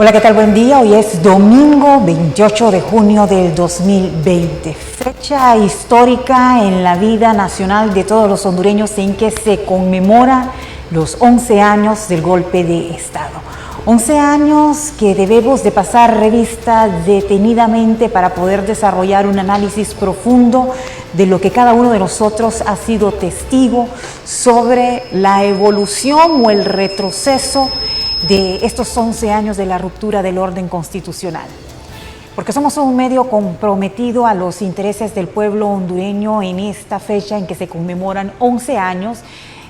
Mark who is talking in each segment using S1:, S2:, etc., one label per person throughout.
S1: Hola, ¿qué tal? Buen día. Hoy es domingo 28 de junio del 2020. Fecha histórica en la vida nacional de todos los hondureños en que se conmemora los 11 años del golpe de Estado. 11 años que debemos de pasar revista detenidamente para poder desarrollar un análisis profundo de lo que cada uno de nosotros ha sido testigo sobre la evolución o el retroceso de estos 11 años de la ruptura del orden constitucional. Porque somos un medio comprometido a los intereses del pueblo hondureño en esta fecha en que se conmemoran 11 años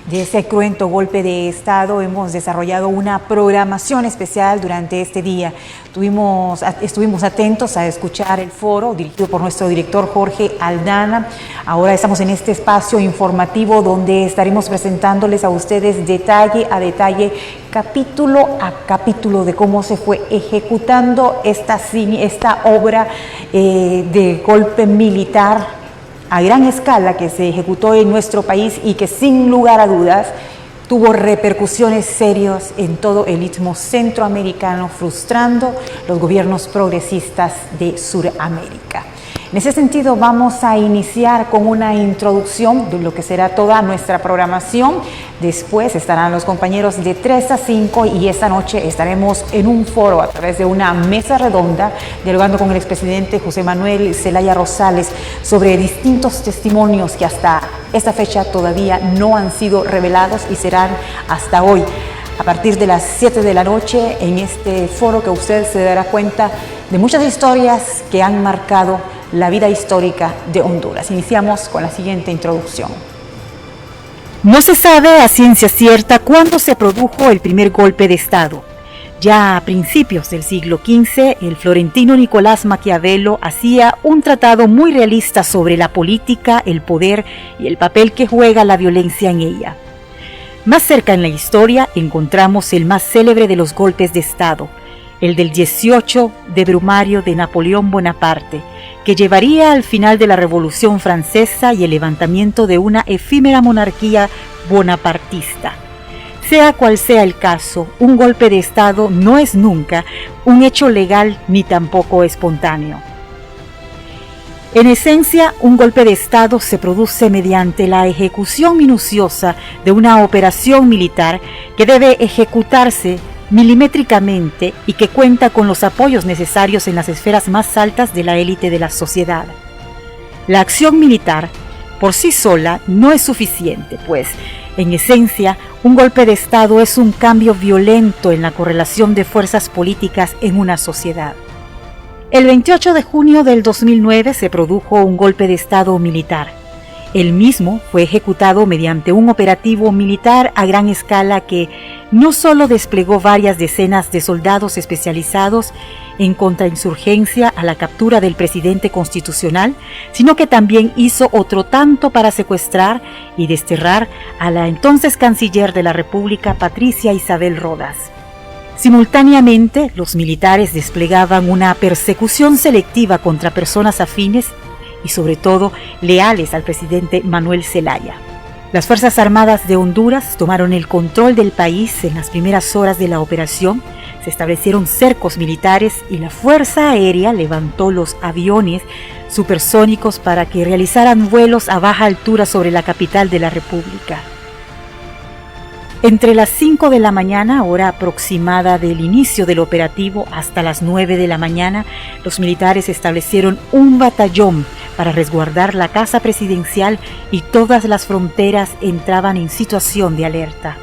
S1: de ese cruento golpe de Estado. Hemos desarrollado una programación especial durante este día. Estuvimos atentos a escuchar el foro dirigido por nuestro director Jorge Aldana. Ahora estamos en este espacio informativo donde estaremos presentándoles a ustedes detalle a detalle, capítulo a capítulo de cómo se fue ejecutando esta obra de golpe militar a gran escala que se ejecutó en nuestro país y que sin lugar a dudas tuvo repercusiones serias en todo el istmo centroamericano, frustrando los gobiernos progresistas de Sudamérica. En ese sentido, vamos a iniciar con una introducción de lo que será toda nuestra programación. Después estarán los compañeros de 3 a 5 y esta noche estaremos en un foro a través de una mesa redonda dialogando con el expresidente José Manuel Zelaya Rosales sobre distintos testimonios que hasta esta fecha todavía no han sido revelados y serán hasta hoy. A partir de las 7 de la noche en este foro que usted se dará cuenta de muchas historias que han marcado la vida histórica de Honduras. Iniciamos con la siguiente introducción.
S2: No se sabe a ciencia cierta cuándo se produjo el primer golpe de Estado. Ya a principios del siglo XV, el florentino Nicolás Maquiavelo hacía un tratado muy realista sobre la política, el poder y el papel que juega la violencia en ella. Más cerca en la historia encontramos el más célebre de los golpes de Estado, el del 18 de Brumario de Napoleón Bonaparte, que llevaría al final de la Revolución Francesa y el levantamiento de una efímera monarquía bonapartista. Sea cual sea el caso, un golpe de Estado no es nunca un hecho legal ni tampoco espontáneo. En esencia, un golpe de Estado se produce mediante la ejecución minuciosa de una operación militar que debe ejecutarse milimétricamente y que cuenta con los apoyos necesarios en las esferas más altas de la élite de la sociedad. La acción militar por sí sola no es suficiente, pues, en esencia, un golpe de Estado es un cambio violento en la correlación de fuerzas políticas en una sociedad. El 28 de junio del 2009 se produjo un golpe de Estado militar. El mismo fue ejecutado mediante un operativo militar a gran escala que no solo desplegó varias decenas de soldados especializados en contrainsurgencia a la captura del presidente constitucional, sino que también hizo otro tanto para secuestrar y desterrar a la entonces canciller de la República, Patricia Isabel Rodas. Simultáneamente, los militares desplegaban una persecución selectiva contra personas afines y sobre todo leales al presidente Manuel Zelaya. Las Fuerzas Armadas de Honduras tomaron el control del país en las primeras horas de la operación, se establecieron cercos militares y la Fuerza Aérea levantó los aviones supersónicos para que realizaran vuelos a baja altura sobre la capital de la República. Entre las 5 de la mañana, hora aproximada del inicio del operativo, hasta las 9 de la mañana, los militares establecieron un batallón para resguardar la casa presidencial y todas las fronteras entraban en situación de alerta.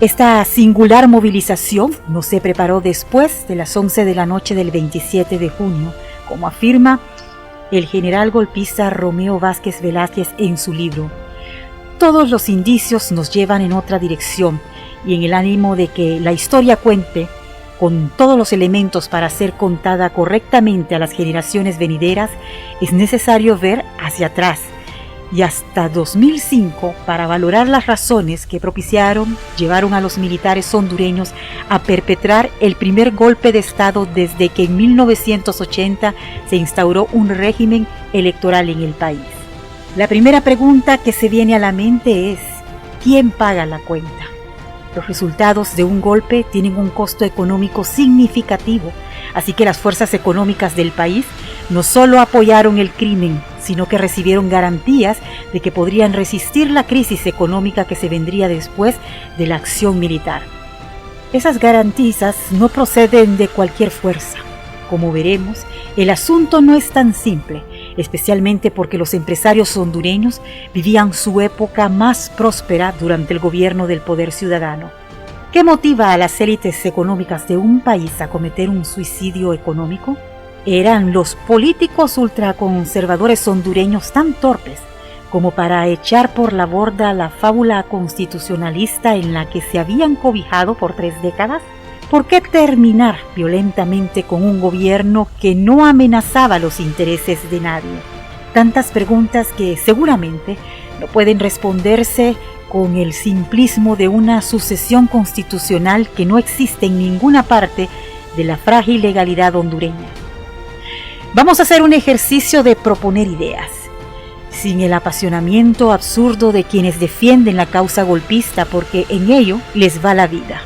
S2: Esta singular movilización no se preparó después de las 11 de la noche del 27 de junio, como afirma el general golpista Romeo Vázquez Velázquez en su libro. Todos los indicios nos llevan en otra dirección y en el ánimo de que la historia cuente con todos los elementos para ser contada correctamente a las generaciones venideras, es necesario ver hacia atrás y hasta 2005 para valorar las razones que llevaron a los militares hondureños a perpetrar el primer golpe de Estado desde que en 1980 se instauró un régimen electoral en el país. La primera pregunta que se viene a la mente es: ¿quién paga la cuenta? Los resultados de un golpe tienen un costo económico significativo, así que las fuerzas económicas del país no solo apoyaron el crimen, sino que recibieron garantías de que podrían resistir la crisis económica que se vendría después de la acción militar. Esas garantías no proceden de cualquier fuerza. Como veremos, el asunto no es tan simple, especialmente porque los empresarios hondureños vivían su época más próspera durante el gobierno del poder ciudadano. ¿Qué motiva a las élites económicas de un país a cometer un suicidio económico? ¿Eran los políticos ultraconservadores hondureños tan torpes como para echar por la borda la fábula constitucionalista en la que se habían cobijado por 3 décadas? ¿Por qué terminar violentamente con un gobierno que no amenazaba los intereses de nadie? Tantas preguntas que seguramente no pueden responderse con el simplismo de una sucesión constitucional que no existe en ninguna parte de la frágil legalidad hondureña. Vamos a hacer un ejercicio de proponer ideas, sin el apasionamiento absurdo de quienes defienden la causa golpista porque en ello les va la vida,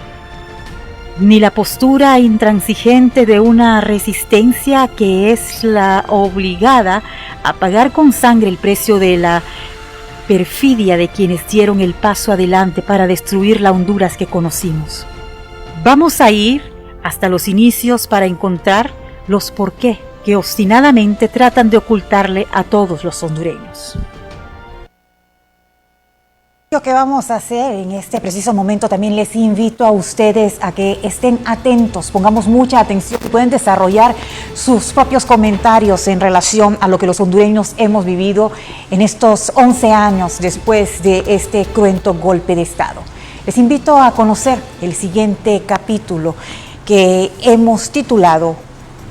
S2: ni la postura intransigente de una resistencia que es la obligada a pagar con sangre el precio de la perfidia de quienes dieron el paso adelante para destruir la Honduras que conocimos. Vamos a ir hasta los inicios para encontrar los porqué que obstinadamente tratan de ocultarle a todos los hondureños.
S1: Lo que vamos a hacer en este preciso momento, también les invito a ustedes a que estén atentos, pongamos mucha atención, pueden desarrollar sus propios comentarios en relación a lo que los hondureños hemos vivido en estos 11 años después de este cruento golpe de Estado. Les invito a conocer el siguiente capítulo que hemos titulado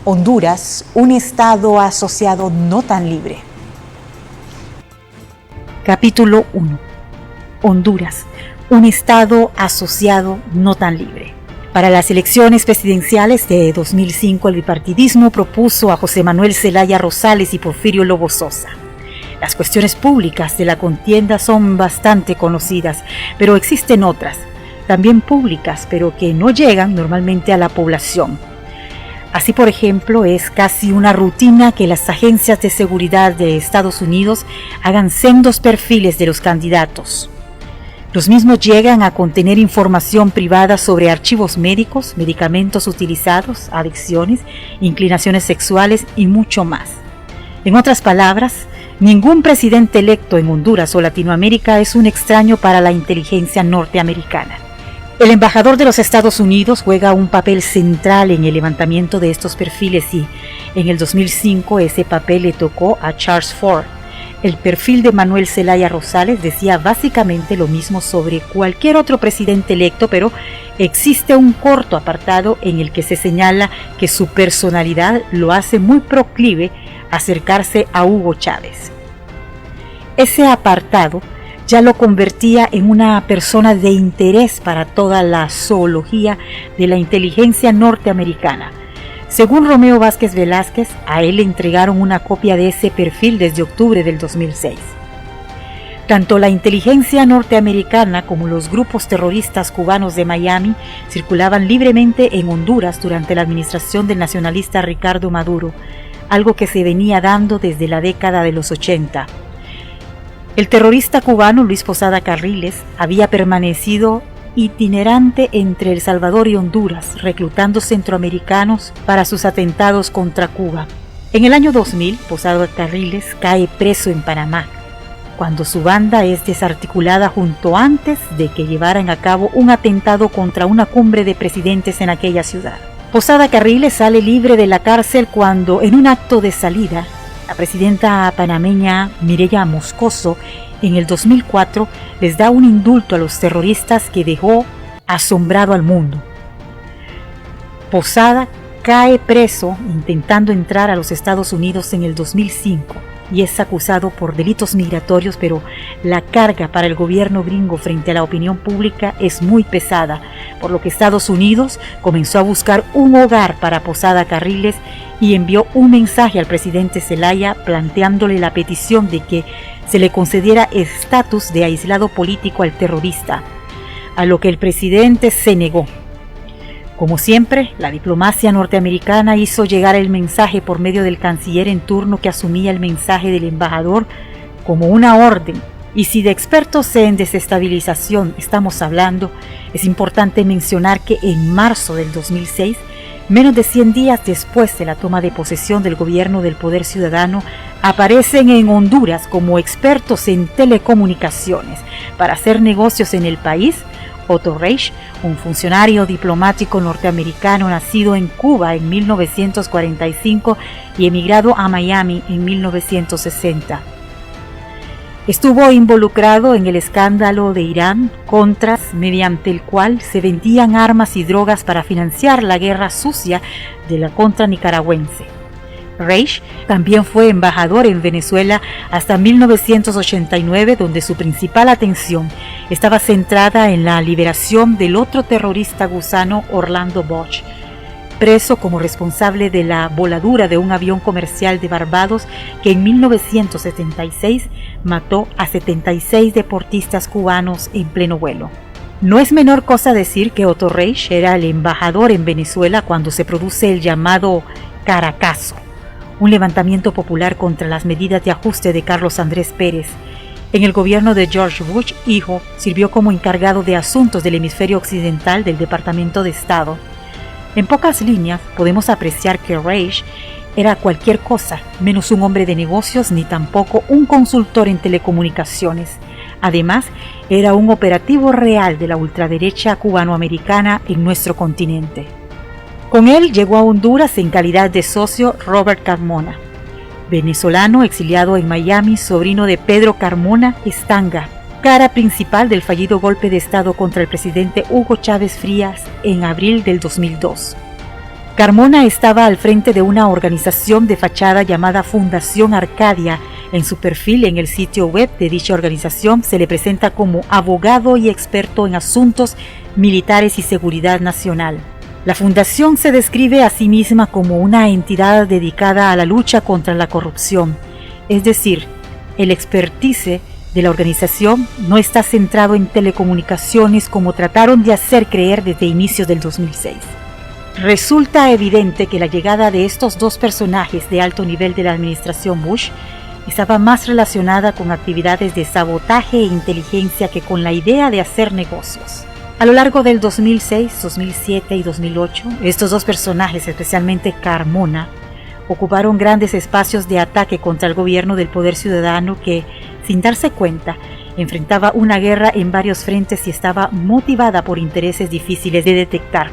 S1: Honduras, un Estado asociado no tan libre.
S2: Capítulo 1. Honduras, un Estado asociado no tan libre. Para las elecciones presidenciales de 2005, el bipartidismo propuso a José Manuel Zelaya Rosales y Porfirio Lobo Sosa. Las cuestiones públicas de la contienda son bastante conocidas, pero existen otras, también públicas, pero que no llegan normalmente a la población. Así, por ejemplo, es casi una rutina que las agencias de seguridad de Estados Unidos hagan sendos perfiles de los candidatos. Los mismos llegan a contener información privada sobre archivos médicos, medicamentos utilizados, adicciones, inclinaciones sexuales y mucho más. En otras palabras, ningún presidente electo en Honduras o Latinoamérica es un extraño para la inteligencia norteamericana. El embajador de los Estados Unidos juega un papel central en el levantamiento de estos perfiles y en el 2005 ese papel le tocó a Charles Ford. El perfil de Manuel Zelaya Rosales decía básicamente lo mismo sobre cualquier otro presidente electo, pero existe un corto apartado en el que se señala que su personalidad lo hace muy proclive a acercarse a Hugo Chávez. Ese apartado ya lo convertía en una persona de interés para toda la zoología de la inteligencia norteamericana. Según Romeo Vázquez Velázquez, a él le entregaron una copia de ese perfil desde octubre del 2006. Tanto la inteligencia norteamericana como los grupos terroristas cubanos de Miami circulaban libremente en Honduras durante la administración del nacionalista Ricardo Maduro, algo que se venía dando desde la década de los 80. El terrorista cubano Luis Posada Carriles había permanecido itinerante entre El Salvador y Honduras, reclutando centroamericanos para sus atentados contra Cuba. En el año 2000, Posada Carriles cae preso en Panamá, cuando su banda es desarticulada junto antes de que llevaran a cabo un atentado contra una cumbre de presidentes en aquella ciudad. Posada Carriles sale libre de la cárcel cuando, en un acto de salida, la presidenta panameña Mireya Moscoso en el 2004 les da un indulto a los terroristas que dejó asombrado al mundo. Posada cae preso intentando entrar a los Estados Unidos en el 2005 y es acusado por delitos migratorios, pero la carga para el gobierno gringo frente a la opinión pública es muy pesada, por lo que Estados Unidos comenzó a buscar un hogar para Posada Carriles y envió un mensaje al presidente Zelaya planteándole la petición de que se le concediera estatus de aislado político al terrorista. a lo que el presidente se negó. Como siempre, la diplomacia norteamericana hizo llegar el mensaje por medio del canciller en turno, que asumía el mensaje del embajador como una orden. Y si de expertos en desestabilización estamos hablando, es importante mencionar que en marzo del 2006, menos de 100 días después de la toma de posesión del gobierno del Poder Ciudadano, aparecen en Honduras como expertos en telecomunicaciones para hacer negocios en el país Otto Reich, un funcionario diplomático norteamericano nacido en Cuba en 1945 y emigrado a Miami en 1960. Estuvo involucrado en el escándalo de Irán-Contras, mediante el cual se vendían armas y drogas para financiar la guerra sucia de la contra nicaragüense. Reich también fue embajador en Venezuela hasta 1989, donde su principal atención estaba centrada en la liberación del otro terrorista gusano, Orlando Bosch, preso como responsable de la voladura de un avión comercial de Barbados que en 1976 mató a 76 deportistas cubanos en pleno vuelo. No es menor cosa decir que Otto Reich era el embajador en Venezuela cuando se produce el llamado Caracazo, un levantamiento popular contra las medidas de ajuste de Carlos Andrés Pérez. En el gobierno de George Bush, hijo, sirvió como encargado de asuntos del hemisferio occidental del Departamento de Estado. En pocas líneas, podemos apreciar que Reich era cualquier cosa, menos un hombre de negocios ni tampoco un consultor en telecomunicaciones. Además, era un operativo real de la ultraderecha cubanoamericana en nuestro continente. Con él llegó a Honduras en calidad de socio Robert Carmona, venezolano exiliado en Miami, sobrino de Pedro Carmona Estanga, cara principal del fallido golpe de Estado contra el presidente Hugo Chávez Frías en abril del 2002. Carmona estaba al frente de una organización de fachada llamada Fundación Arcadia. En su perfil en el sitio web de dicha organización se le presenta como abogado y experto en asuntos militares y seguridad nacional. La fundación se describe a sí misma como una entidad dedicada a la lucha contra la corrupción, es decir, el expertise de la organización no está centrado en telecomunicaciones como trataron de hacer creer desde inicios del 2006. Resulta evidente que la llegada de estos dos personajes de alto nivel de la administración Bush estaba más relacionada con actividades de sabotaje e inteligencia que con la idea de hacer negocios. A lo largo del 2006, 2007 y 2008, estos dos personajes, especialmente Carmona, ocuparon grandes espacios de ataque contra el gobierno del Poder Ciudadano que, sin darse cuenta, enfrentaba una guerra en varios frentes y estaba motivada por intereses difíciles de detectar.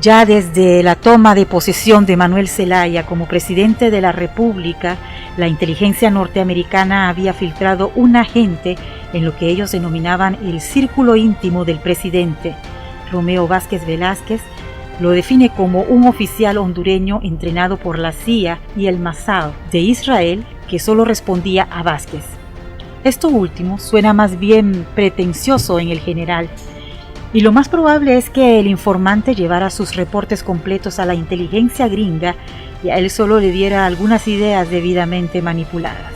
S2: Ya desde la toma de posesión de Manuel Zelaya como presidente de la República, la inteligencia norteamericana había filtrado un agente en lo que ellos denominaban el círculo íntimo del presidente. Romeo Vázquez Velázquez lo define como un oficial hondureño entrenado por la CIA y el Mossad de Israel que solo respondía a Vázquez. Esto último suena más bien pretencioso en el general, y lo más probable es que el informante llevara sus reportes completos a la inteligencia gringa y a él solo le diera algunas ideas debidamente manipuladas.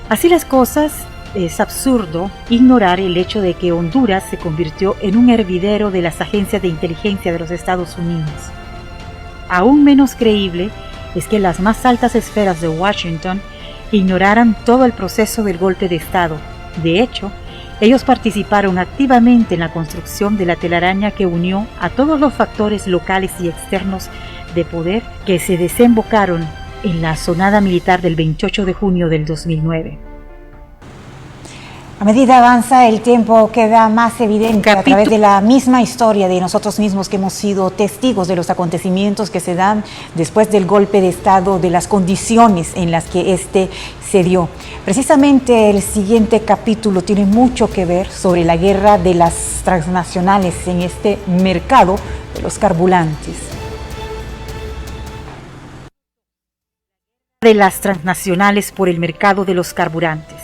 S2: Así las cosas, es absurdo ignorar el hecho de que Honduras se convirtió en un hervidero de las agencias de inteligencia de los Estados Unidos. Aún menos creíble es que las más altas esferas de Washington ignoraran todo el proceso del golpe de Estado. De hecho, ellos participaron activamente en la construcción de la telaraña que unió a todos los factores locales y externos de poder que se desembocaron en la asonada militar del 28 de junio del 2009.
S1: A medida avanza el tiempo queda más evidente a través de la misma historia de nosotros mismos que hemos sido testigos de los acontecimientos que se dan después del golpe de Estado, de las condiciones en las que este se dio. Precisamente el siguiente capítulo tiene mucho que ver sobre la guerra de las transnacionales en este mercado de los carburantes.
S2: De las transnacionales por el mercado de los carburantes.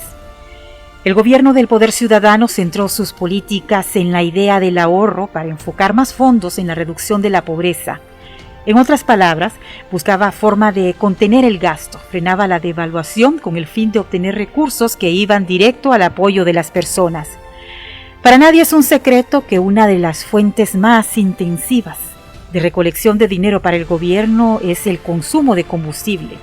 S2: El gobierno del Poder Ciudadano centró sus políticas en la idea del ahorro para enfocar más fondos en la reducción de la pobreza. En otras palabras, buscaba forma de contener el gasto, frenaba la devaluación con el fin de obtener recursos que iban directo al apoyo de las personas. Para nadie es un secreto que una de las fuentes más intensivas de recolección de dinero para el gobierno es el consumo de combustible.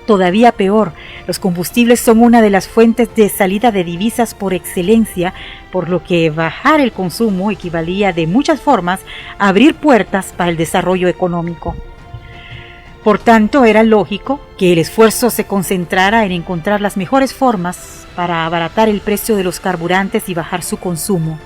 S2: Todavía peor, los combustibles son una de las fuentes de salida de divisas por excelencia, por lo que bajar el consumo equivalía de muchas formas a abrir puertas para el desarrollo económico. Por tanto, era lógico que el esfuerzo se concentrara en encontrar las mejores formas para abaratar el precio de los carburantes y bajar su consumo.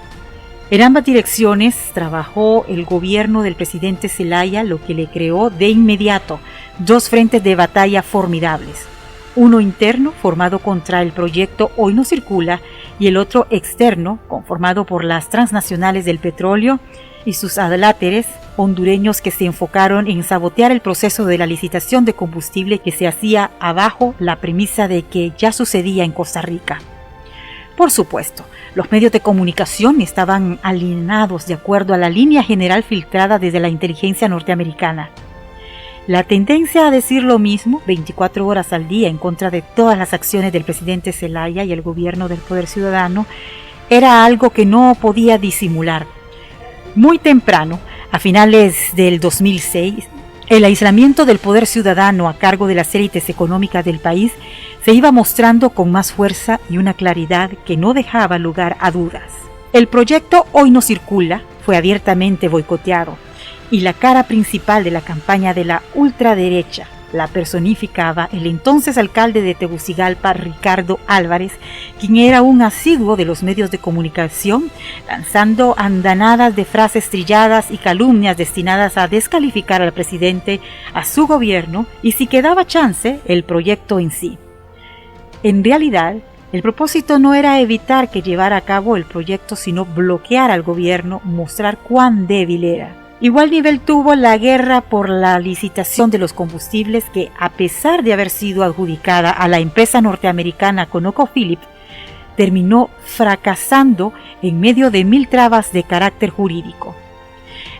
S2: En ambas direcciones trabajó el gobierno del presidente Zelaya, lo que le creó de inmediato dos frentes de batalla formidables. Uno interno, formado contra el proyecto Hoy No Circula, y el otro externo, conformado por las transnacionales del petróleo y sus adláteres hondureños que se enfocaron en sabotear el proceso de la licitación de combustible que se hacía abajo la premisa de que ya sucedía en Costa Rica. Por supuesto, los medios de comunicación estaban alineados de acuerdo a la línea general filtrada desde la inteligencia norteamericana. La tendencia a decir lo mismo 24 horas al día en contra de todas las acciones del presidente Zelaya y el gobierno del Poder Ciudadano era algo que no podía disimular. Muy temprano, a finales del 2006, el aislamiento del Poder Ciudadano a cargo de las élites económicas del país se iba mostrando con más fuerza y una claridad que no dejaba lugar a dudas. El proyecto Hoy No Circula fue abiertamente boicoteado y la cara principal de la campaña de la ultraderecha la personificaba el entonces alcalde de Tegucigalpa, Ricardo Álvarez, quien era un asiduo de los medios de comunicación, lanzando andanadas de frases trilladas y calumnias destinadas a descalificar al presidente, a su gobierno y, si quedaba chance, el proyecto en sí. En realidad, el propósito no era evitar que llevara a cabo el proyecto, sino bloquear al gobierno, mostrar cuán débil era. Igual nivel tuvo la guerra por la licitación de los combustibles que, a pesar de haber sido adjudicada a la empresa norteamericana ConocoPhillips, terminó fracasando en medio de 1000 trabas de carácter jurídico.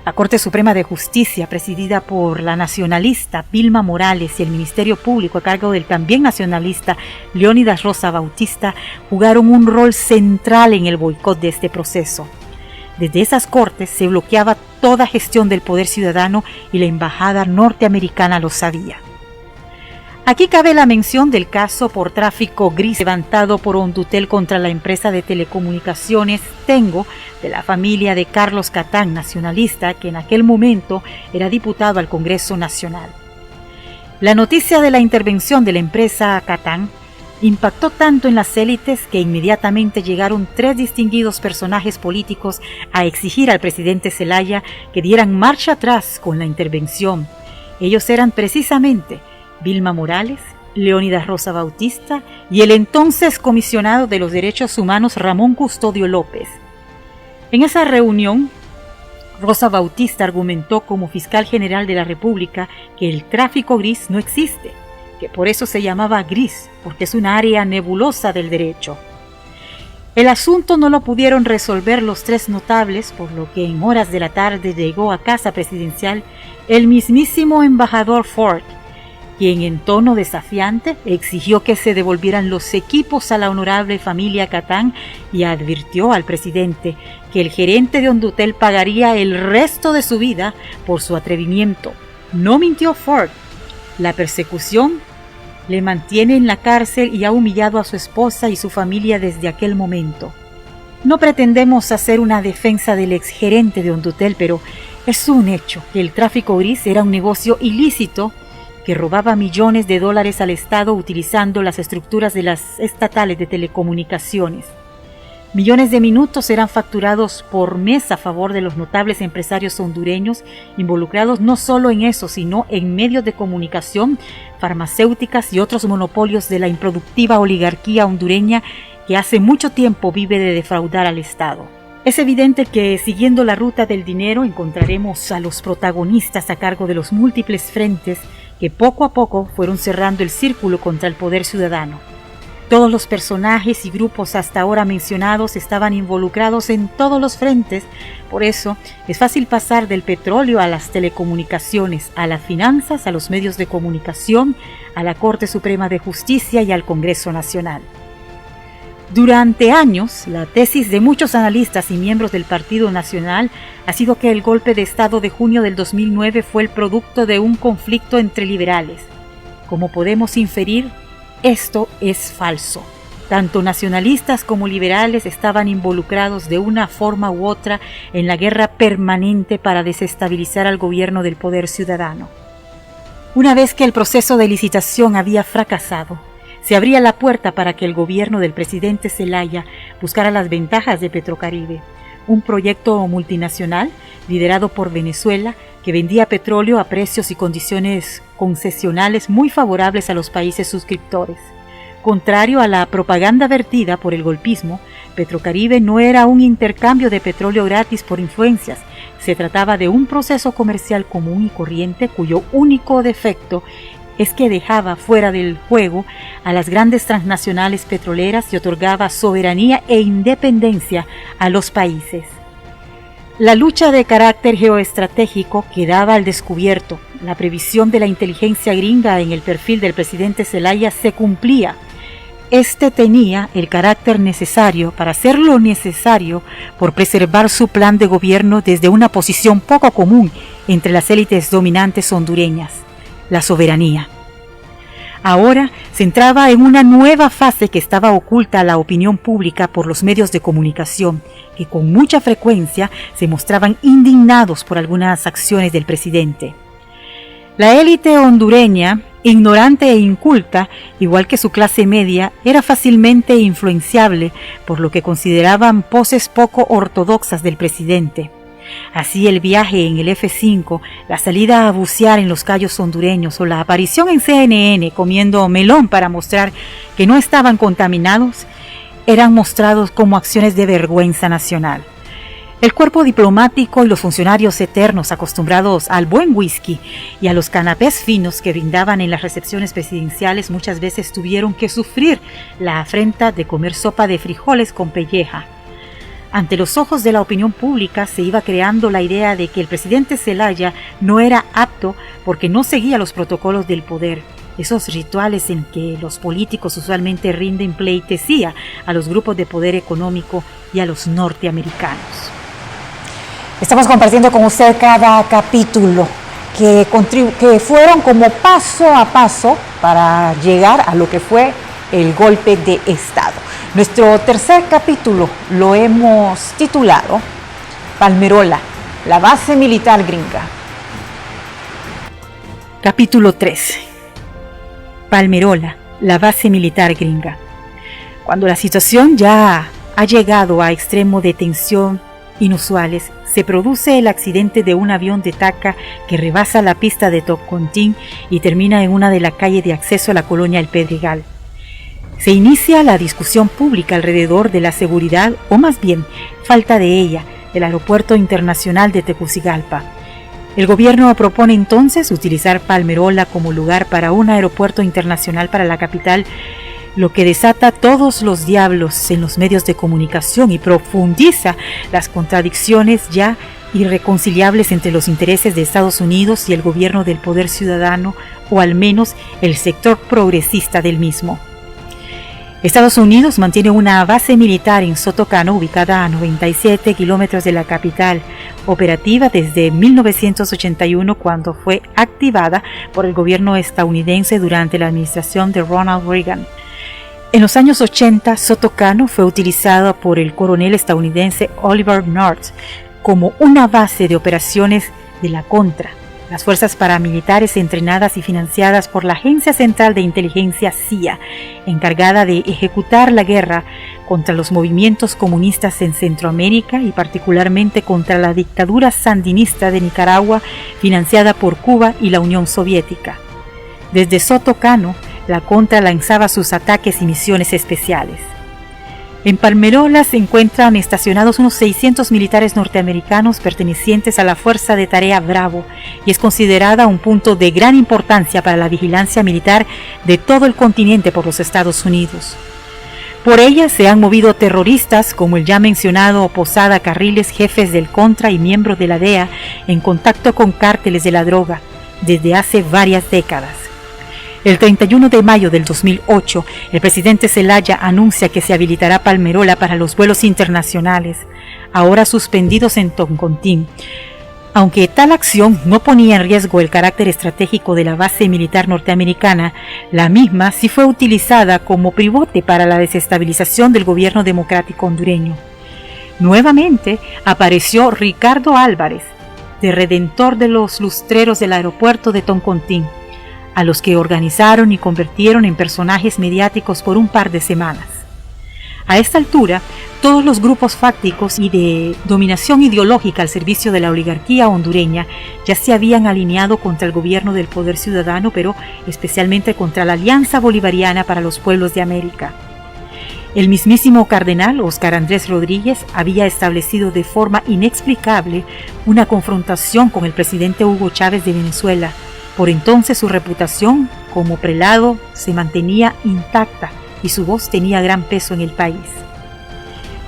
S2: La Corte Suprema de Justicia, presidida por la nacionalista Vilma Morales, y el Ministerio Público a cargo del también nacionalista Leónidas Rosa Bautista, jugaron un rol central en el boicot de este proceso. Desde esas cortes se bloqueaba toda gestión del Poder Ciudadano y la embajada norteamericana lo sabía. Aquí cabe la mención del caso por tráfico gris levantado por Hondutel contra la empresa de telecomunicaciones Tengo, de la familia de Carlos Catán, nacionalista, que en aquel momento era diputado al Congreso Nacional. La noticia de la intervención de la empresa Catán impactó tanto en las élites que inmediatamente llegaron 3 distinguidos personajes políticos a exigir al presidente Zelaya que dieran marcha atrás con la intervención. Ellos eran precisamente Vilma Morales, Leónidas Rosa Bautista y el entonces comisionado de los Derechos Humanos Ramón Custodio López. En esa reunión, Rosa Bautista argumentó como fiscal general de la República que el tráfico gris no existe, que por eso se llamaba gris, porque es una área nebulosa del derecho. El asunto no lo pudieron resolver los 3 notables, por lo que en horas de la tarde llegó a casa presidencial el mismísimo embajador Ford, quien en tono desafiante exigió que se devolvieran los equipos a la honorable familia Catán y advirtió al presidente que el gerente de Hondutel pagaría el resto de su vida por su atrevimiento. No mintió Ford. La persecución le mantiene en la cárcel y ha humillado a su esposa y su familia desde aquel momento. No pretendemos hacer una defensa del exgerente de Hondutel, pero es un hecho que el tráfico gris era un negocio ilícito que robaba millones de dólares al Estado utilizando las estructuras de las estatales de telecomunicaciones. Millones de minutos eran facturados por mes a favor de los notables empresarios hondureños involucrados no solo en eso, sino en medios de comunicación, farmacéuticas y otros monopolios de la improductiva oligarquía hondureña que hace mucho tiempo vive de defraudar al Estado. Es evidente que, siguiendo la ruta del dinero, encontraremos a los protagonistas a cargo de los múltiples frentes que poco a poco fueron cerrando el círculo contra el Poder Ciudadano. Todos los personajes y grupos hasta ahora mencionados estaban involucrados en todos los frentes, por eso es fácil pasar del petróleo a las telecomunicaciones, a las finanzas, a los medios de comunicación, a la Corte Suprema de Justicia y al Congreso Nacional. Durante años, la tesis de muchos analistas y miembros del Partido Nacional ha sido que el golpe de Estado de junio del 2009 fue el producto de un conflicto entre liberales. Como podemos inferir, esto es falso. Tanto nacionalistas como liberales estaban involucrados de una forma u otra en la guerra permanente para desestabilizar al gobierno del poder ciudadano. Una vez que el proceso de licitación había fracasado, se abría la puerta para que el gobierno del presidente Zelaya buscara las ventajas de Petrocaribe, un proyecto multinacional liderado por Venezuela que vendía petróleo a precios y condiciones concesionales muy favorables a los países suscriptores. Contrario a la propaganda vertida por el golpismo, Petrocaribe no era un intercambio de petróleo gratis por influencias. Se trataba de un proceso comercial común y corriente cuyo único defecto es que dejaba fuera del juego a las grandes transnacionales petroleras y otorgaba soberanía e independencia a los países. La lucha de carácter geoestratégico quedaba al descubierto. La previsión de la inteligencia gringa en el perfil del presidente Zelaya se cumplía. Este tenía el carácter necesario para hacer lo necesario por preservar su plan de gobierno desde una posición poco común entre las élites dominantes hondureñas, la soberanía. Ahora se entraba en una nueva fase que estaba oculta a la opinión pública por los medios de comunicación, que con mucha frecuencia se mostraban indignados por algunas acciones del presidente. La élite hondureña, ignorante e inculta, igual que su clase media, era fácilmente influenciable por lo que consideraban poses poco ortodoxas del presidente. Así el viaje en el F-5, la salida a bucear en los cayos hondureños o la aparición en CNN comiendo melón para mostrar que no estaban contaminados, eran mostrados como acciones de vergüenza nacional. El cuerpo diplomático y los funcionarios eternos acostumbrados al buen whisky y a los canapés finos que brindaban en las recepciones presidenciales muchas veces tuvieron que sufrir la afrenta de comer sopa de frijoles con pelleja. Ante los ojos de la opinión pública se iba creando la idea de que el presidente Zelaya no era apto porque no seguía los protocolos del poder, esos rituales en que los políticos usualmente rinden pleitesía a los grupos de poder económico y a los norteamericanos.
S1: Estamos compartiendo con usted cada capítulo que fueron como paso a paso para llegar a lo que fue el golpe de Estado. Nuestro tercer capítulo lo hemos titulado Palmerola, la base militar gringa.
S2: Capítulo 13. Palmerola, la base militar gringa. Cuando la situación ya ha llegado a extremo de tensión inusuales, se produce el accidente de un avión de TACA que rebasa la pista de Tocontín y termina en una de las calles de acceso a la colonia El Pedregal. Se inicia la discusión pública alrededor de la seguridad, o más bien, falta de ella, del Aeropuerto Internacional de Tegucigalpa. El gobierno propone entonces utilizar Palmerola como lugar para un aeropuerto internacional para la capital, lo que desata todos los diablos en los medios de comunicación y profundiza las contradicciones ya irreconciliables entre los intereses de Estados Unidos y el gobierno del poder ciudadano, o al menos el sector progresista del mismo. Estados Unidos mantiene una base militar en Sotocano, ubicada a 97 kilómetros de la capital, operativa desde 1981, cuando fue activada por el gobierno estadounidense durante la administración de Ronald Reagan. En los años 80, Sotocano fue utilizado por el coronel estadounidense Oliver North como una base de operaciones de la Contra, las fuerzas paramilitares entrenadas y financiadas por la Agencia Central de Inteligencia CIA, encargada de ejecutar la guerra contra los movimientos comunistas en Centroamérica y particularmente contra la dictadura sandinista de Nicaragua, financiada por Cuba y la Unión Soviética. Desde Sotocano, la Contra lanzaba sus ataques y misiones especiales. En Palmerola se encuentran estacionados unos 600 militares norteamericanos pertenecientes a la Fuerza de Tarea Bravo y es considerada un punto de gran importancia para la vigilancia militar de todo el continente por los Estados Unidos. Por ella se han movido terroristas como el ya mencionado Posada Carriles, jefes del Contra y miembros de la DEA en contacto con cárteles de la droga desde hace varias décadas. El 31 de mayo del 2008, el presidente Zelaya anuncia que se habilitará Palmerola para los vuelos internacionales, ahora suspendidos en Toncontín. Aunque tal acción no ponía en riesgo el carácter estratégico de la base militar norteamericana, la misma sí fue utilizada como pivote para la desestabilización del gobierno democrático hondureño. Nuevamente apareció Ricardo Álvarez, de redentor de los lustreros del aeropuerto de Toncontín, a los que organizaron y convirtieron en personajes mediáticos por un par de semanas. A esta altura, todos los grupos fácticos y de dominación ideológica al servicio de la oligarquía hondureña ya se habían alineado contra el gobierno del poder ciudadano, pero especialmente contra la Alianza Bolivariana para los Pueblos de América. El mismísimo cardenal Óscar Andrés Rodríguez había establecido de forma inexplicable una confrontación con el presidente Hugo Chávez de Venezuela. Por entonces su reputación como prelado se mantenía intacta y su voz tenía gran peso en el país.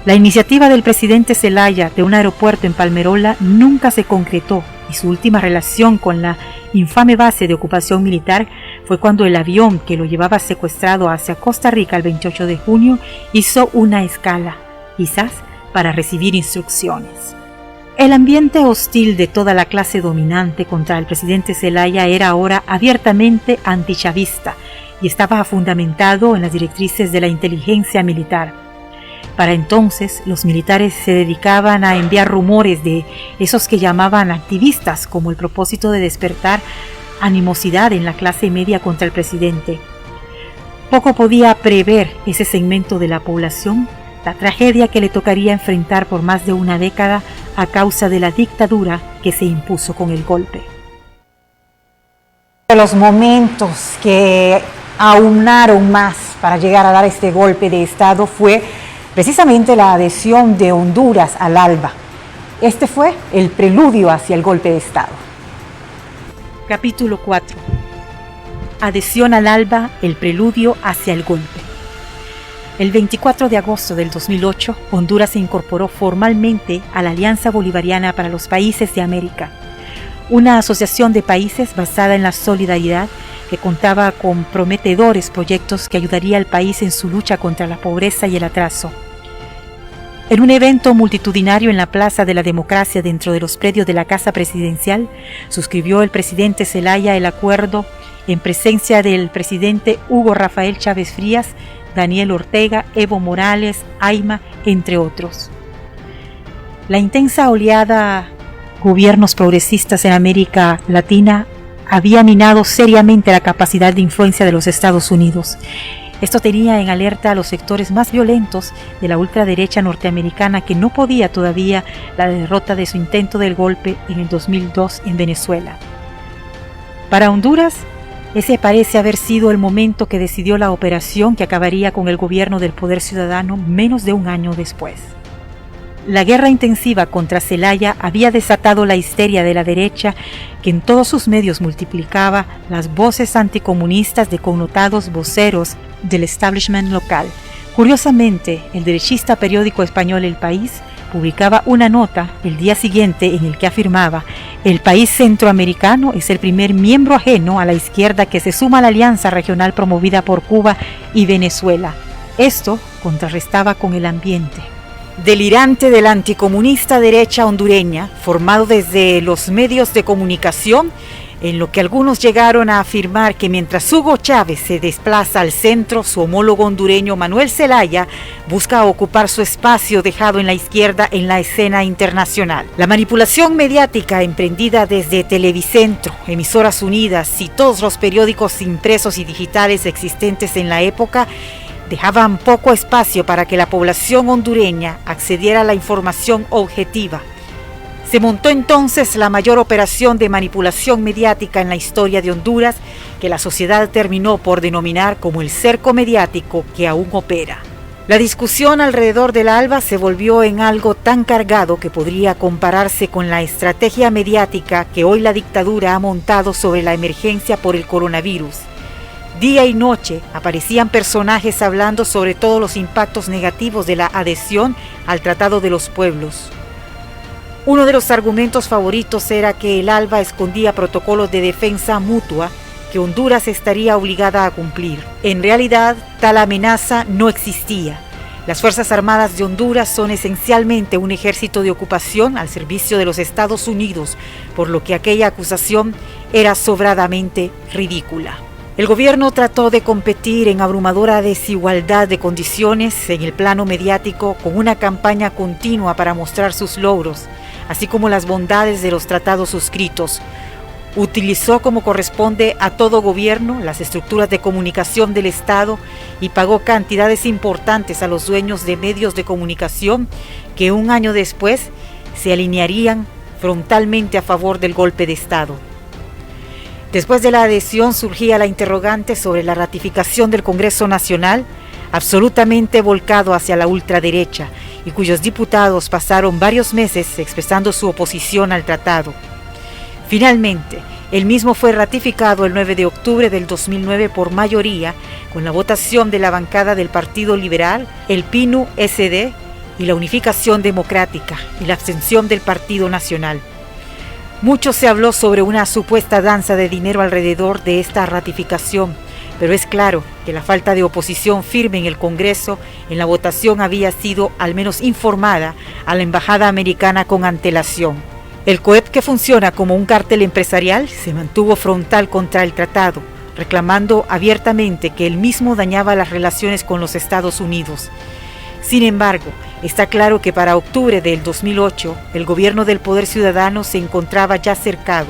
S2: La iniciativa del presidente Zelaya de un aeropuerto en Palmerola nunca se concretó y su última relación con la infame base de ocupación militar fue cuando el avión que lo llevaba secuestrado hacia Costa Rica el 28 de junio hizo una escala, quizás para recibir instrucciones. El ambiente hostil de toda la clase dominante contra el presidente Zelaya era ahora abiertamente antichavista y estaba fundamentado en las directrices de la inteligencia militar. Para entonces, los militares se dedicaban a enviar rumores de esos que llamaban activistas, como el propósito de despertar animosidad en la clase media contra el presidente. Poco podía prever ese segmento de la población la tragedia que le tocaría enfrentar por más de una década a causa de la dictadura que se impuso con el golpe.
S1: Los momentos que aunaron más para llegar a dar este golpe de Estado fue precisamente la adhesión de Honduras al ALBA. Este fue el preludio hacia el golpe de Estado.
S2: Capítulo 4. Adhesión al ALBA, el preludio hacia el golpe. El 24 de agosto del 2008, Honduras se incorporó formalmente a la Alianza Bolivariana para los Países de América, una asociación de países basada en la solidaridad que contaba con prometedores proyectos que ayudaría al país en su lucha contra la pobreza y el atraso. En un evento multitudinario en la Plaza de la Democracia dentro de los predios de la Casa Presidencial, suscribió el presidente Zelaya el acuerdo en presencia del presidente Hugo Rafael Chávez Frías, Daniel Ortega, Evo Morales, Ayma, entre otros. La intensa oleada gobiernos progresistas en América Latina había minado seriamente la capacidad de influencia de los Estados Unidos. Esto tenía en alerta a los sectores más violentos de la ultraderecha norteamericana que no podía todavía la derrota de su intento del golpe en el 2002 en Venezuela. Para Honduras, ese parece haber sido el momento que decidió la operación que acabaría con el gobierno del poder ciudadano menos de un año después. La guerra intensiva contra Zelaya había desatado la histeria de la derecha que en todos sus medios multiplicaba las voces anticomunistas de connotados voceros del establishment local. Curiosamente, el derechista periódico español El País publicaba una nota el día siguiente en el que afirmaba: el país centroamericano es el primer miembro ajeno a la izquierda que se suma a la alianza regional promovida por Cuba y Venezuela. Esto contrarrestaba con el ambiente delirante de la anticomunista derecha hondureña, formado desde los medios de comunicación, en lo que algunos llegaron a afirmar que mientras Hugo Chávez se desplaza al centro, su homólogo hondureño Manuel Zelaya busca ocupar su espacio dejado en la izquierda en la escena internacional. La manipulación mediática emprendida desde Televicentro, Emisoras Unidas y todos los periódicos impresos y digitales existentes en la época dejaban poco espacio para que la población hondureña accediera a la información objetiva. Se montó entonces la mayor operación de manipulación mediática en la historia de Honduras, que la sociedad terminó por denominar como el cerco mediático que aún opera. La discusión alrededor del ALBA se volvió en algo tan cargado que podría compararse con la estrategia mediática que hoy la dictadura ha montado sobre la emergencia por el coronavirus. Día y noche aparecían personajes hablando sobre todos los impactos negativos de la adhesión al Tratado de los Pueblos. Uno de los argumentos favoritos era que el ALBA escondía protocolos de defensa mutua que Honduras estaría obligada a cumplir. En realidad, tal amenaza no existía. Las Fuerzas Armadas de Honduras son esencialmente un ejército de ocupación al servicio de los Estados Unidos, por lo que aquella acusación era sobradamente ridícula. El gobierno trató de competir en abrumadora desigualdad de condiciones en el plano mediático con una campaña continua para mostrar sus logros, así como las bondades de los tratados suscritos. Utilizó como corresponde a todo gobierno las estructuras de comunicación del Estado y pagó cantidades importantes a los dueños de medios de comunicación que un año después se alinearían frontalmente a favor del golpe de Estado. Después de la adhesión surgía la interrogante sobre la ratificación del Congreso Nacional, absolutamente volcado hacia la ultraderecha y cuyos diputados pasaron varios meses expresando su oposición al tratado. Finalmente, el mismo fue ratificado el 9 de octubre del 2009 por mayoría, con la votación de la bancada del Partido Liberal, el PNUD y la Unificación Democrática y la abstención del Partido Nacional. Mucho se habló sobre una supuesta danza de dinero alrededor de esta ratificación, pero es claro que la falta de oposición firme en el Congreso en la votación había sido al menos informada a la Embajada Americana con antelación. El COEP, que funciona como un cártel empresarial, se mantuvo frontal contra el tratado, reclamando abiertamente que el mismo dañaba las relaciones con los Estados Unidos. Sin embargo, está claro que para octubre del 2008, el gobierno del Poder Ciudadano se encontraba ya cercado,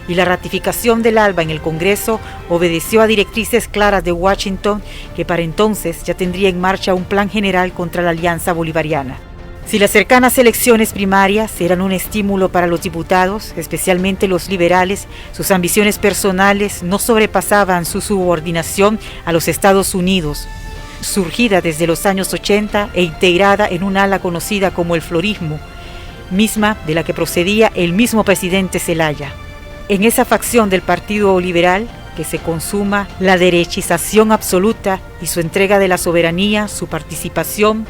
S2: y la ratificación del ALBA en el Congreso obedeció a directrices claras de Washington, que para entonces ya tendría en marcha un plan general contra la Alianza Bolivariana. Si las cercanas elecciones primarias eran un estímulo para los diputados, especialmente los liberales, sus ambiciones personales no sobrepasaban su subordinación a los Estados Unidos, surgida desde los años 80 e integrada en un ala conocida como el florismo, misma de la que procedía el mismo presidente Zelaya. En esa facción del Partido Liberal que se consuma la derechización absoluta y su entrega de la soberanía, su participación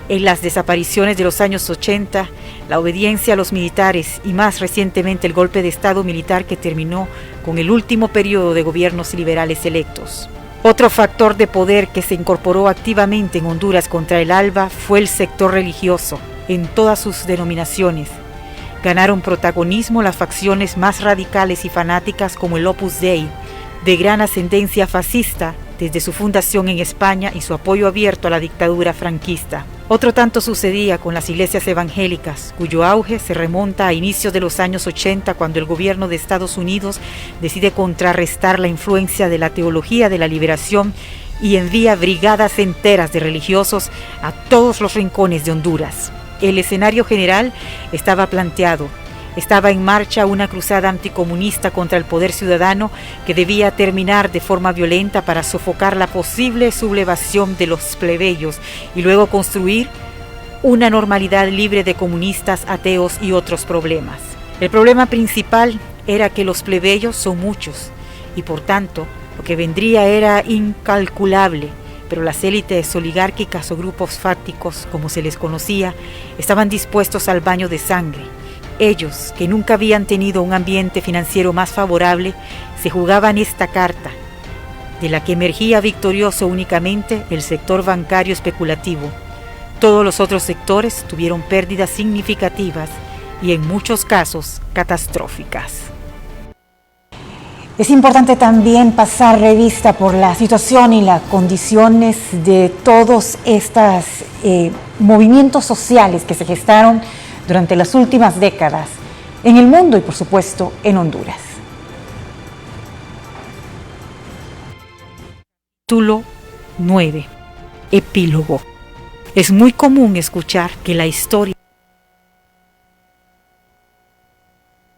S2: en las desapariciones de los años 80, la obediencia a los militares y más recientemente el golpe de Estado militar que terminó con el último periodo de gobiernos liberales electos. Otro factor de poder que se incorporó activamente en Honduras contra el ALBA fue el sector religioso, en todas sus denominaciones. Ganaron protagonismo las facciones más radicales y fanáticas como el Opus Dei, de gran ascendencia fascista desde su fundación en España y su apoyo abierto a la dictadura franquista. Otro tanto sucedía con las iglesias evangélicas, cuyo auge se remonta a inicios de los años 80, cuando el gobierno de Estados Unidos decide contrarrestar la influencia de la teología de la liberación y envía brigadas enteras de religiosos a todos los rincones de Honduras. El escenario general estaba planteado. Estaba en marcha una cruzada anticomunista contra el poder ciudadano que debía terminar de forma violenta para sofocar la posible sublevación de los plebeyos y luego construir una normalidad libre de comunistas, ateos y otros problemas. El problema principal era que los plebeyos son muchos y por tanto lo que vendría era incalculable, pero las élites oligárquicas o grupos fácticos, como se les conocía, estaban dispuestos al baño de sangre. Ellos, que nunca habían tenido un ambiente financiero más favorable, se jugaban esta carta, de la que emergía victorioso únicamente el sector bancario especulativo. Todos los otros sectores tuvieron pérdidas significativas y en muchos casos catastróficas.
S1: Es importante también pasar revista por la situación y las condiciones de todos estos movimientos sociales que se gestaron durante las últimas décadas en el mundo y por supuesto en Honduras.
S2: Título 9. Epílogo. Es muy común escuchar que la historia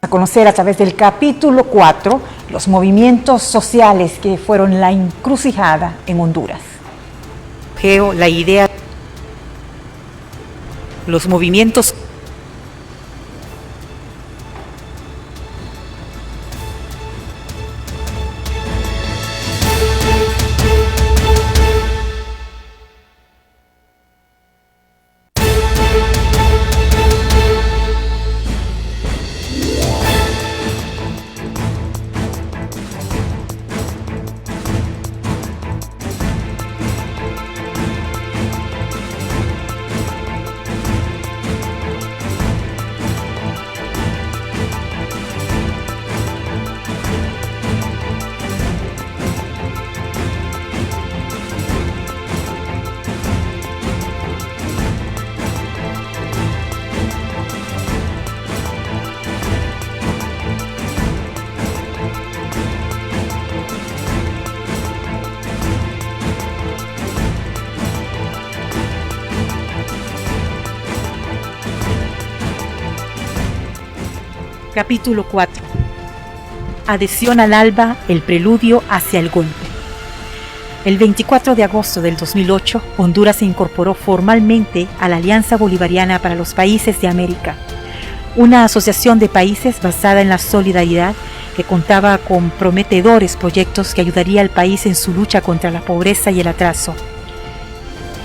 S1: A conocer a través del capítulo 4 los movimientos sociales que fueron la encrucijada en Honduras.
S2: la idea, los movimientos Capítulo 4. Adhesión al ALBA, el preludio hacia el golpe. El 24 de agosto del 2008, Honduras se incorporó formalmente a la Alianza Bolivariana para los Países de América, una asociación de países basada en la solidaridad que contaba con prometedores proyectos que ayudaría al país en su lucha contra la pobreza y el atraso.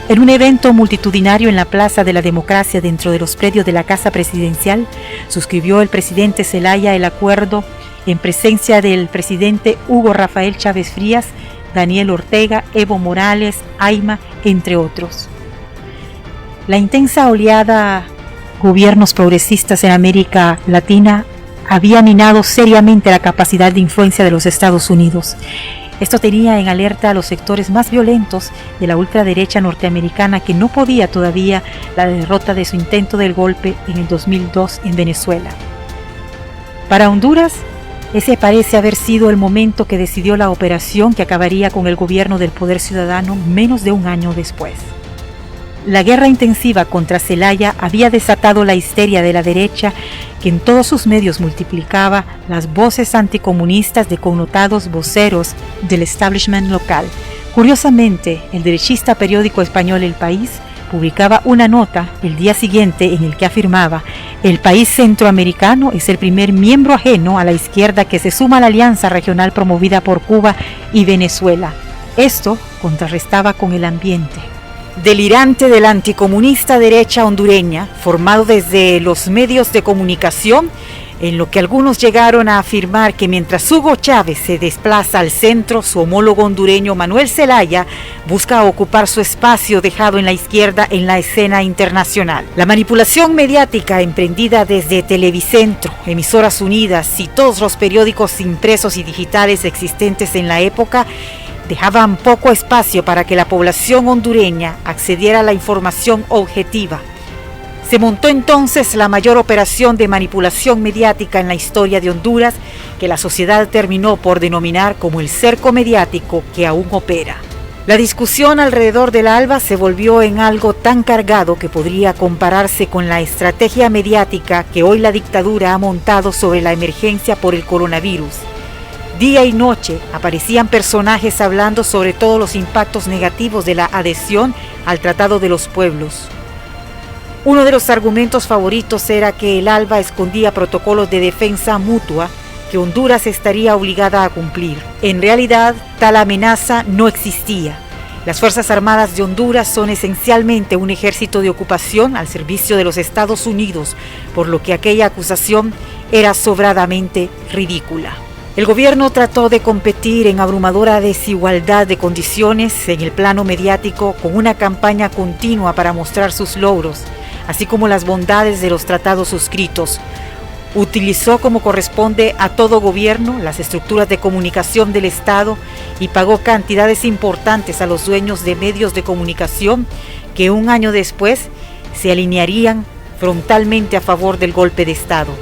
S2: En un evento multitudinario en la Plaza de la Democracia dentro de los predios de la Casa Presidencial, suscribió el presidente Zelaya el acuerdo en presencia del presidente Hugo Rafael Chávez Frías, Daniel Ortega, Evo Morales, Ayma, entre otros. La intensa oleada gobiernos progresistas en América Latina había minado seriamente la capacidad de influencia de los Estados Unidos. Esto tenía en alerta a los sectores más violentos de la ultraderecha norteamericana que no podía todavía la derrota de su intento del golpe en el 2002 en Venezuela. Para Honduras, ese parece haber sido el momento que decidió la operación que acabaría con el gobierno del Poder Ciudadano menos de un año después. La guerra intensiva contra Zelaya había desatado la histeria de la derecha que en todos sus medios multiplicaba las voces anticomunistas de connotados voceros del establishment local. Curiosamente, el derechista periódico español El País publicaba una nota el día siguiente en el que afirmaba: el país centroamericano es el primer miembro ajeno a la izquierda que se suma a la alianza regional promovida por Cuba y Venezuela. Esto contrarrestaba con el ambiente delirante de la anticomunista derecha hondureña, formado desde los medios de comunicación, en lo que algunos llegaron a afirmar que mientras Hugo Chávez se desplaza al centro, su homólogo hondureño Manuel Zelaya busca ocupar su espacio dejado en la izquierda en la escena internacional. La manipulación mediática emprendida desde Televicentro, Emisoras Unidas y todos los periódicos impresos y digitales existentes en la época dejaban poco espacio para que la población hondureña accediera a la información objetiva. Se montó entonces la mayor operación de manipulación mediática en la historia de Honduras, que la sociedad terminó por denominar como el cerco mediático que aún opera. La discusión alrededor del ALBA se volvió en algo tan cargado que podría compararse con la estrategia mediática que hoy la dictadura ha montado sobre la emergencia por el coronavirus. Día y noche aparecían personajes hablando sobre todos los impactos negativos de la adhesión al Tratado de los Pueblos. Uno de los argumentos favoritos era que el ALBA escondía protocolos de defensa mutua que Honduras estaría obligada a cumplir. En realidad, tal amenaza no existía. Las Fuerzas Armadas de Honduras son esencialmente un ejército de ocupación al servicio de los Estados Unidos, por lo que aquella acusación era sobradamente ridícula. El gobierno trató de competir en abrumadora desigualdad de condiciones en el plano mediático con una campaña continua para mostrar sus logros, así como las bondades de los tratados suscritos. Utilizó como corresponde a todo gobierno las estructuras de comunicación del Estado y pagó cantidades importantes a los dueños de medios de comunicación que un año después se alinearían frontalmente a favor del golpe de Estado.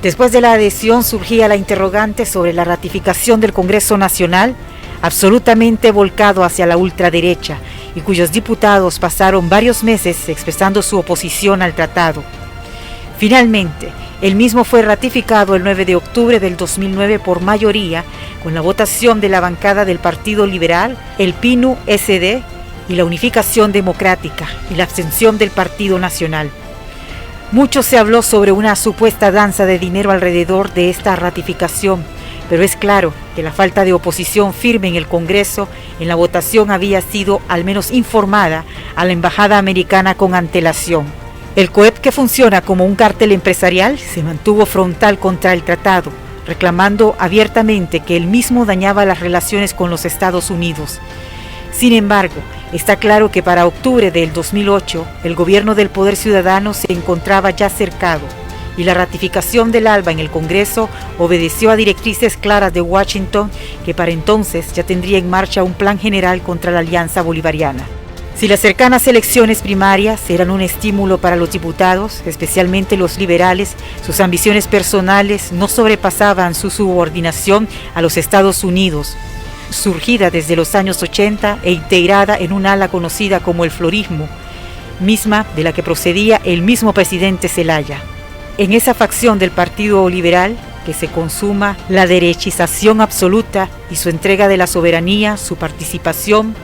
S2: Después de la adhesión surgía la interrogante sobre la ratificación del Congreso Nacional, absolutamente volcado hacia la ultraderecha, y cuyos diputados pasaron varios meses expresando su oposición al tratado. Finalmente, el mismo fue ratificado el 9 de octubre del 2009 por mayoría, con la votación de la bancada del Partido Liberal, el PNU-SD y la Unificación Democrática, y la abstención del Partido Nacional. Mucho se habló sobre una supuesta danza de dinero alrededor de esta ratificación, pero es claro que la falta de oposición firme en el Congreso en la votación había sido al menos informada a la Embajada Americana con antelación. El COEP, que funciona como un cártel empresarial, se mantuvo frontal contra el tratado, reclamando abiertamente que él mismo dañaba las relaciones con los Estados Unidos. Sin embargo, está claro que para octubre del 2008, el gobierno del Poder Ciudadano se encontraba ya cercado y la ratificación del ALBA en el Congreso obedeció a directrices claras de Washington, que para entonces ya tendría en marcha un plan general contra la Alianza Bolivariana. Si las cercanas elecciones primarias eran un estímulo para los diputados, especialmente los liberales, sus ambiciones personales no sobrepasaban su subordinación a los Estados Unidos, surgida desde los años 80 e integrada en un ala conocida como el florismo, misma de la que procedía el mismo presidente Zelaya. En esa facción del Partido Liberal que se consuma la derechización absoluta y su entrega de la soberanía, su participación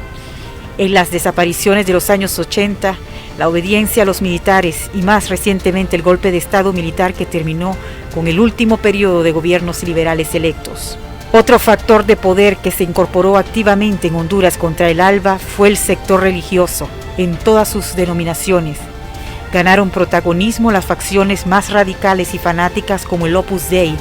S2: en las desapariciones de los años 80, la obediencia a los militares y más recientemente el golpe de Estado militar que terminó con el último periodo de gobiernos liberales electos. Otro factor de poder que se incorporó activamente en Honduras contra el ALBA fue el sector religioso, en todas sus denominaciones. Ganaron protagonismo las facciones más radicales y fanáticas como el Opus Dei,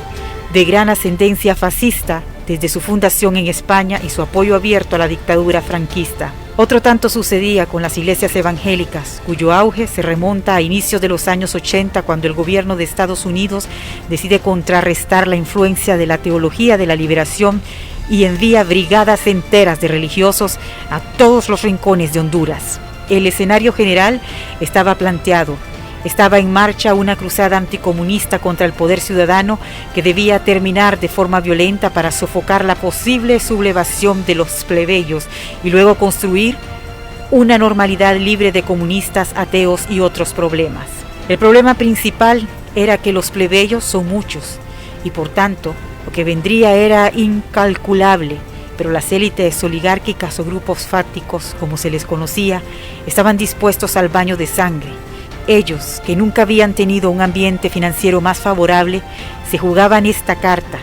S2: de gran ascendencia fascista desde su fundación en España y su apoyo abierto a la dictadura franquista. Otro tanto sucedía con las iglesias evangélicas, cuyo auge se remonta a inicios de los años 80 cuando el gobierno de Estados Unidos decide contrarrestar la influencia de la teología de la liberación y envía brigadas enteras de religiosos a todos los rincones de Honduras. El escenario general estaba planteado. Estaba en marcha una cruzada anticomunista contra el poder ciudadano que debía terminar de forma violenta para sofocar la posible sublevación de los plebeyos y luego construir una normalidad libre de comunistas, ateos y otros problemas. El problema principal era que los plebeyos son muchos y por tanto lo que vendría era incalculable, pero las élites oligárquicas o grupos fácticos, como se les conocía, estaban dispuestos al baño de sangre. Ellos, que nunca habían tenido un ambiente financiero más favorable, se jugaban esta carta,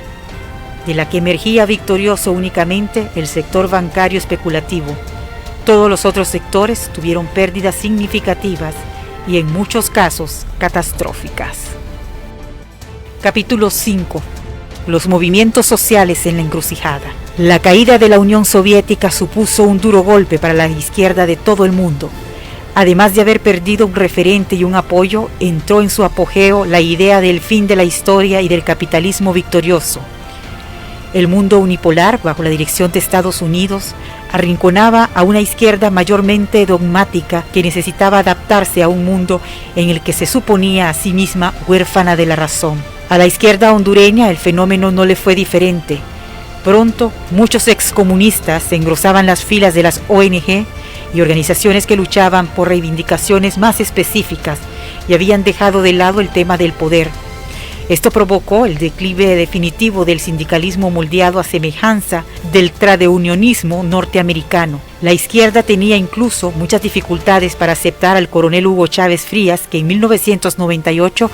S2: de la que emergía victorioso únicamente el sector bancario especulativo. Todos los otros sectores tuvieron pérdidas significativas y en muchos casos catastróficas. Capítulo 5. Los movimientos sociales en la encrucijada. La caída de la Unión Soviética supuso un duro golpe para la izquierda de todo el mundo. Además de haber perdido un referente y un apoyo, entró en su apogeo la idea del fin de la historia y del capitalismo victorioso. El mundo unipolar, bajo la dirección de Estados Unidos, arrinconaba a una izquierda mayormente dogmática que necesitaba adaptarse a un mundo en el que se suponía a sí misma huérfana de la razón. A la izquierda hondureña el fenómeno no le fue diferente. Pronto, muchos excomunistas engrosaban las filas de las ONG y organizaciones que luchaban por reivindicaciones más específicas y habían dejado de lado el tema del poder. Esto provocó el declive definitivo del sindicalismo moldeado a semejanza del tradeunionismo norteamericano. La izquierda tenía incluso muchas dificultades para aceptar al coronel Hugo Chávez Frías, que en 1998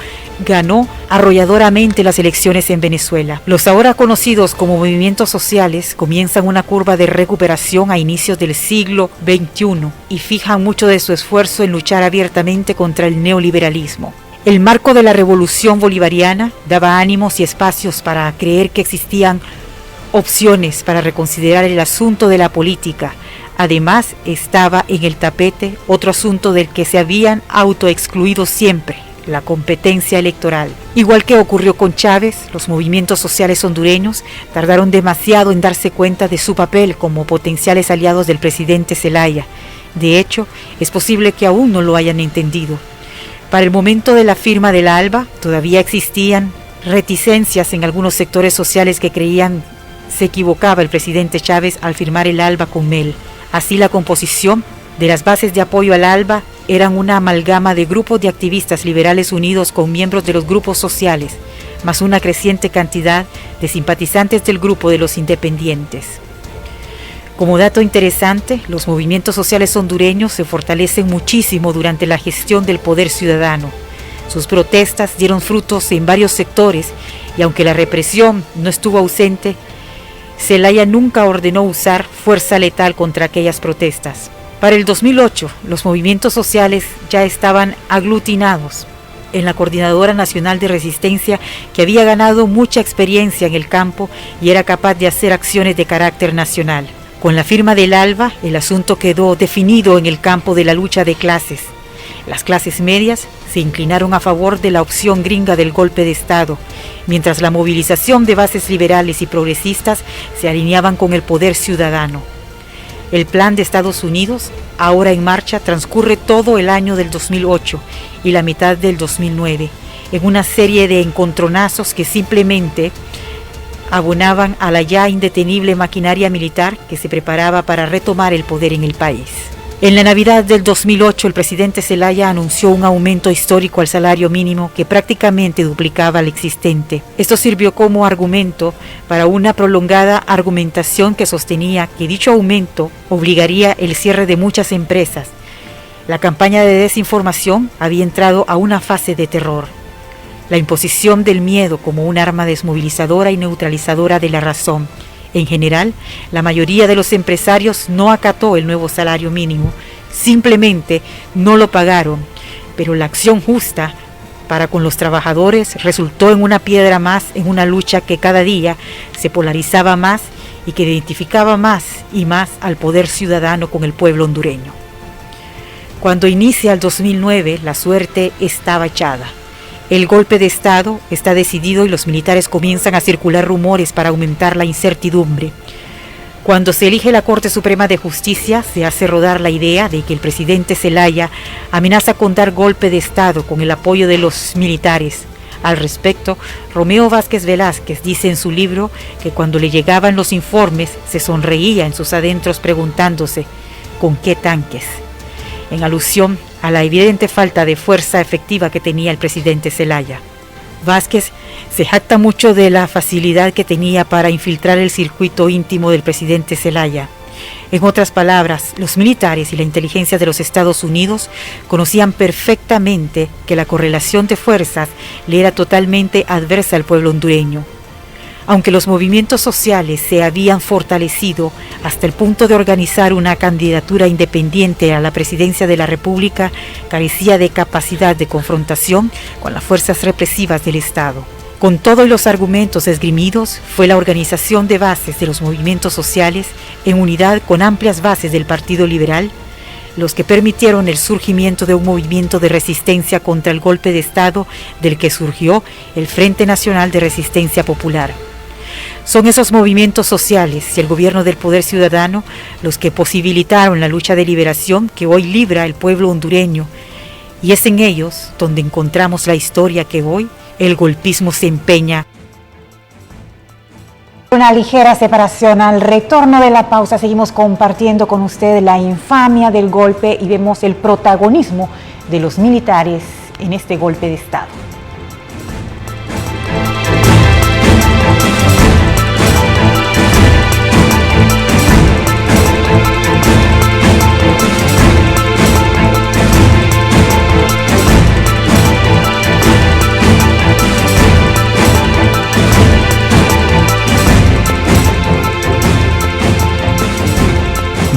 S2: ganó arrolladoramente las elecciones en Venezuela. Los ahora conocidos como movimientos sociales comienzan una curva de recuperación a inicios del siglo XXI y fijan mucho de su esfuerzo en luchar abiertamente contra el neoliberalismo. El marco de la revolución bolivariana daba ánimos y espacios para creer que existían opciones para reconsiderar el asunto de la política. Además, estaba en el tapete otro asunto del que se habían autoexcluido siempre, la competencia electoral. Igual que ocurrió con Chávez, los movimientos sociales hondureños tardaron demasiado en darse cuenta de su papel como potenciales aliados del presidente Zelaya. De hecho, es posible que aún no lo hayan entendido. Para el momento de la firma del ALBA, todavía existían reticencias en algunos sectores sociales que creían se equivocaba el presidente Chávez al firmar el ALBA con Mel. Así, la composición de las bases de apoyo al ALBA eran una amalgama de grupos de activistas liberales unidos con miembros de los grupos sociales, más una creciente cantidad de simpatizantes del grupo de los independientes. Como dato interesante, los movimientos sociales hondureños se fortalecen muchísimo durante la gestión del poder ciudadano. Sus protestas dieron frutos en varios sectores y aunque la represión no estuvo ausente, Zelaya nunca ordenó usar fuerza letal contra aquellas protestas. Para el 2008, los movimientos sociales ya estaban aglutinados en la Coordinadora Nacional de Resistencia, que había ganado mucha experiencia en el campo y era capaz de hacer acciones de carácter nacional. Con la firma del ALBA, el asunto quedó definido en el campo de la lucha de clases. Las clases medias se inclinaron a favor de la opción gringa del golpe de Estado, mientras la movilización de bases liberales y progresistas se alineaban con el poder ciudadano. El plan de Estados Unidos, ahora en marcha, transcurre todo el año del 2008 y la mitad del 2009, en una serie de encontronazos que simplemente abonaban a la ya indetenible maquinaria militar que se preparaba para retomar el poder en el país. En la Navidad del 2008, el presidente Zelaya anunció un aumento histórico al salario mínimo que prácticamente duplicaba al existente. Esto sirvió como argumento para una prolongada argumentación que sostenía que dicho aumento obligaría el cierre de muchas empresas. La campaña de desinformación había entrado a una fase de terror. La imposición del miedo como un arma desmovilizadora y neutralizadora de la razón. En general, la mayoría de los empresarios no acató el nuevo salario mínimo, simplemente no lo pagaron, pero la acción justa para con los trabajadores resultó en una piedra más en una lucha que cada día se polarizaba más y que identificaba más y más al poder ciudadano con el pueblo hondureño. Cuando inicia el 2009, la suerte estaba echada. El golpe de Estado está decidido y los militares comienzan a circular rumores para aumentar la incertidumbre. Cuando se elige la Corte Suprema de Justicia, se hace rodar la idea de que el presidente Zelaya amenaza con dar golpe de Estado con el apoyo de los militares. Al respecto, Romeo Vázquez Velázquez dice en su libro que cuando le llegaban los informes se sonreía en sus adentros preguntándose ¿con qué tanques?, en alusión a la evidente falta de fuerza efectiva que tenía el presidente Zelaya. Vázquez se jacta mucho de la facilidad que tenía para infiltrar el circuito íntimo del presidente Zelaya. En otras palabras, los militares y la inteligencia de los Estados Unidos conocían perfectamente que la correlación de fuerzas le era totalmente adversa al pueblo hondureño. Aunque los movimientos sociales se habían fortalecido hasta el punto de organizar una candidatura independiente a la presidencia de la República, carecía de capacidad de confrontación con las fuerzas represivas del Estado. Con todos los argumentos esgrimidos, fue la organización de bases de los movimientos sociales, en unidad con amplias bases del Partido Liberal, los que permitieron el surgimiento de un movimiento de resistencia contra el golpe de Estado del que surgió el Frente Nacional de Resistencia Popular. Son esos movimientos sociales y el gobierno del poder ciudadano los que posibilitaron la lucha de liberación que hoy libra el pueblo hondureño, y es en ellos donde encontramos la historia que hoy el golpismo se empeña.
S1: Una ligera separación. Al retorno de la pausa seguimos compartiendo con ustedes la infamia del golpe y vemos el protagonismo de los militares en este golpe de Estado.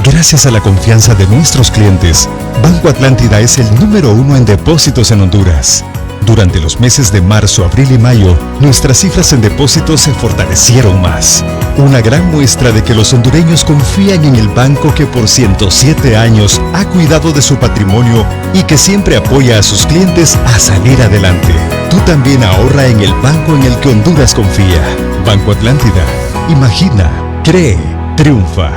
S3: Gracias a la confianza de nuestros clientes, Banco Atlántida es el número 1 en depósitos en Honduras. Durante los meses de marzo, abril y mayo, nuestras cifras en depósitos se fortalecieron más. Una gran muestra de que los hondureños confían en el banco que por 107 años ha cuidado de su patrimonio y que siempre apoya a sus clientes a salir adelante. Tú también ahorra en el banco en el que Honduras confía. Banco Atlántida. Imagina, cree, triunfa.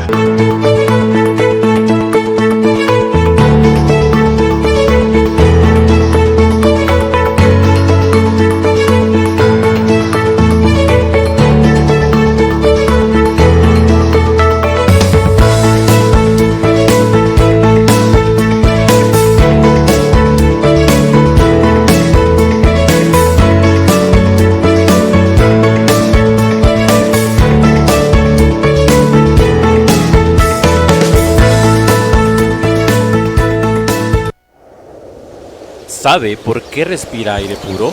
S4: ¿Sabe por qué respira aire puro?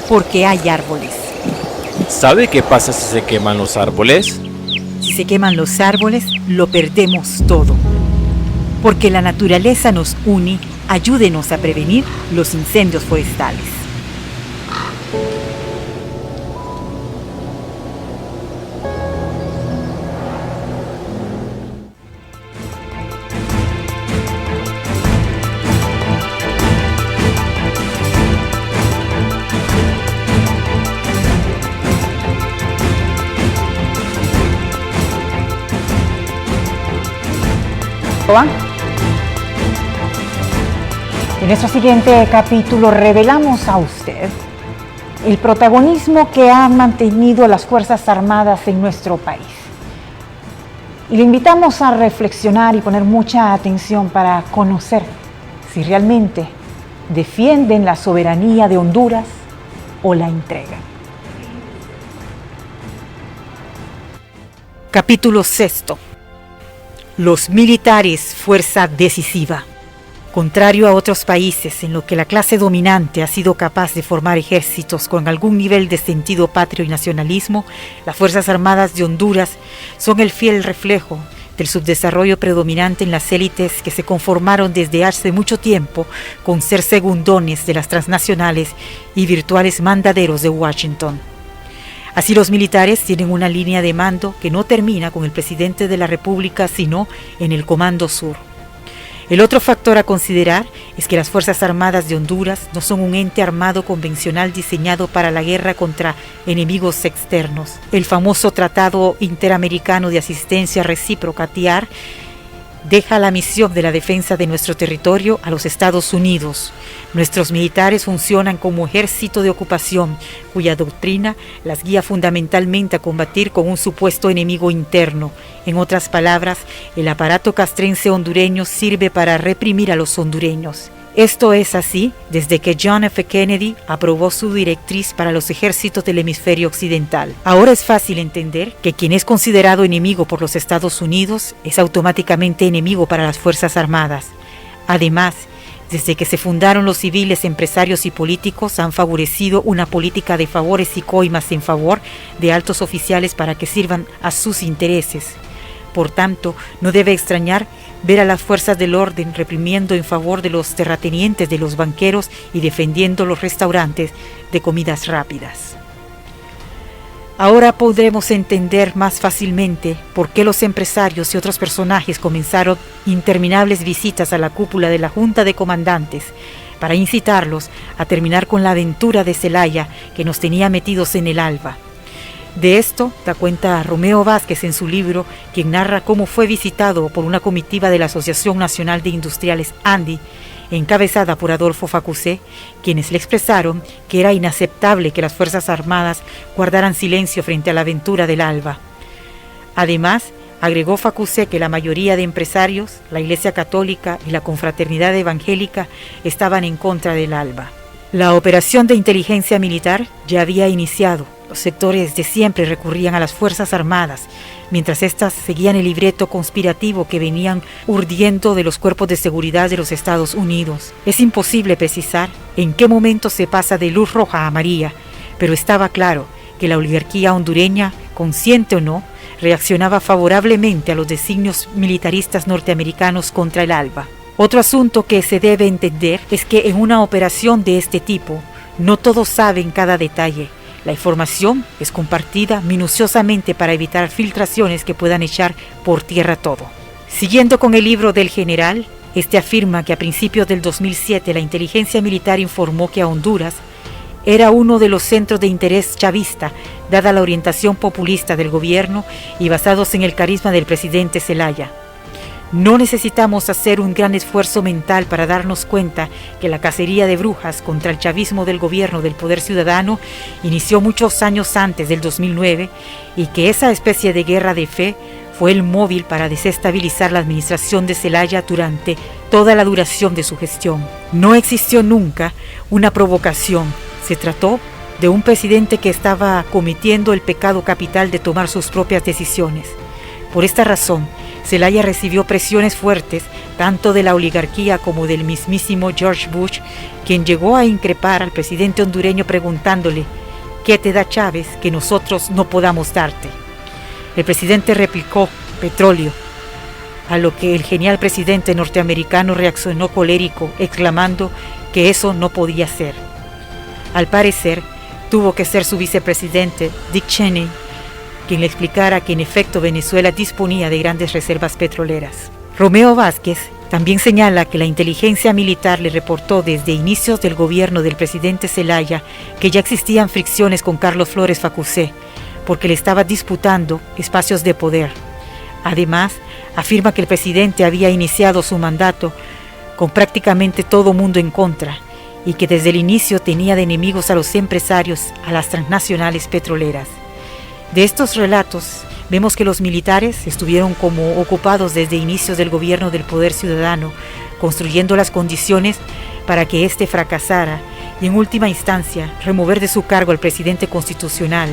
S2: Porque hay árboles.
S4: ¿Sabe qué pasa si se queman los árboles?
S2: Si se queman los árboles, lo perdemos todo. Porque la naturaleza nos une, ayúdenos a prevenir los incendios forestales.
S1: En nuestro siguiente capítulo revelamos a usted el protagonismo que han mantenido las Fuerzas Armadas en nuestro país. Y le invitamos a reflexionar y poner mucha atención para conocer si realmente defienden la soberanía de Honduras o la entregan.
S2: Capítulo 6. Los militares, fuerza decisiva. Contrario a otros países en los que la clase dominante ha sido capaz de formar ejércitos con algún nivel de sentido patrio y nacionalismo, las Fuerzas Armadas de Honduras son el fiel reflejo del subdesarrollo predominante en las élites que se conformaron desde hace mucho tiempo con ser segundones de las transnacionales y virtuales mandaderos de Washington. Así los militares tienen una línea de mando que no termina con el presidente de la República, sino en el Comando Sur. El otro factor a considerar es que las Fuerzas Armadas de Honduras no son un ente armado convencional diseñado para la guerra contra enemigos externos. El famoso Tratado Interamericano de Asistencia Recíproca, TIAR, deja la misión de la defensa de nuestro territorio a los Estados Unidos. Nuestros militares funcionan como ejército de ocupación, cuya doctrina las guía fundamentalmente a combatir con un supuesto enemigo interno. En otras palabras, el aparato castrense hondureño sirve para reprimir a los hondureños. Esto es así desde que John F. Kennedy aprobó su directriz para los ejércitos del hemisferio occidental. Ahora es fácil entender que quien es considerado enemigo por los Estados Unidos es automáticamente enemigo para las Fuerzas Armadas. Además, desde que se fundaron los civiles, empresarios y políticos han favorecido una política de favores y coimas en favor de altos oficiales para que sirvan a sus intereses. Por tanto, no debe extrañar ver a las fuerzas del orden reprimiendo en favor de los terratenientes de los banqueros y defendiendo los restaurantes de comidas rápidas. Ahora podremos entender más fácilmente por qué los empresarios y otros personajes comenzaron interminables visitas a la cúpula de la Junta de Comandantes para incitarlos a terminar con la aventura de Zelaya que nos tenía metidos en el alba. De esto da cuenta Romeo Vázquez en su libro, quien narra cómo fue visitado por una comitiva de la Asociación Nacional de Industriales ANDI, encabezada por Adolfo Facusé, quienes le expresaron que era inaceptable que las Fuerzas Armadas guardaran silencio frente a la aventura del alba. Además, agregó Facusé que la mayoría de empresarios, la Iglesia Católica y la Confraternidad Evangélica estaban en contra del alba. La operación de inteligencia militar ya había iniciado. Los sectores de siempre recurrían a las Fuerzas Armadas, mientras éstas seguían el libreto conspirativo que venían urdiendo de los cuerpos de seguridad de los Estados Unidos. Es imposible precisar en qué momento se pasa de luz roja a amarilla, pero estaba claro que la oligarquía hondureña, consciente o no, reaccionaba favorablemente a los designios militaristas norteamericanos contra el ALBA. Otro asunto que se debe entender es que en una operación de este tipo, no todos saben cada detalle. La información es compartida minuciosamente para evitar filtraciones que puedan echar por tierra todo. Siguiendo con el libro del general, este afirma que a principios del 2007 la inteligencia militar informó que a Honduras era uno de los centros de interés chavista, dada la orientación populista del gobierno y basados en el carisma del presidente Zelaya. No necesitamos hacer un gran esfuerzo mental para darnos cuenta que la cacería de brujas contra el chavismo del gobierno del Poder Ciudadano inició muchos años antes del 2009 y que esa especie de guerra de fe fue el móvil para desestabilizar la administración de Zelaya durante toda la duración de su gestión. No existió nunca una provocación. Se trató de un presidente que estaba cometiendo el pecado capital de tomar sus propias decisiones. Por esta razón, Zelaya recibió presiones fuertes tanto de la oligarquía como del mismísimo George Bush, quien llegó a increpar al presidente hondureño preguntándole: ¿qué te da Chávez que nosotros no podamos darte? El presidente replicó: petróleo, a lo que el genial presidente norteamericano reaccionó colérico, exclamando que eso no podía ser. Al parecer, tuvo que ser su vicepresidente, Dick Cheney, quien le explicara que en efecto Venezuela disponía de grandes reservas petroleras. Romeo Vázquez también señala que la inteligencia militar le reportó desde inicios del gobierno del presidente Zelaya que ya existían fricciones con Carlos Flores Facusé, porque le estaba disputando espacios de poder. Además, afirma que el presidente había iniciado su mandato con prácticamente todo mundo en contra y que desde el inicio tenía de enemigos a los empresarios, a las transnacionales petroleras. De estos relatos Vemos que los militares estuvieron como ocupados desde inicios del gobierno del poder ciudadano, construyendo las condiciones para que éste fracasara y en última instancia remover de su cargo al presidente constitucional.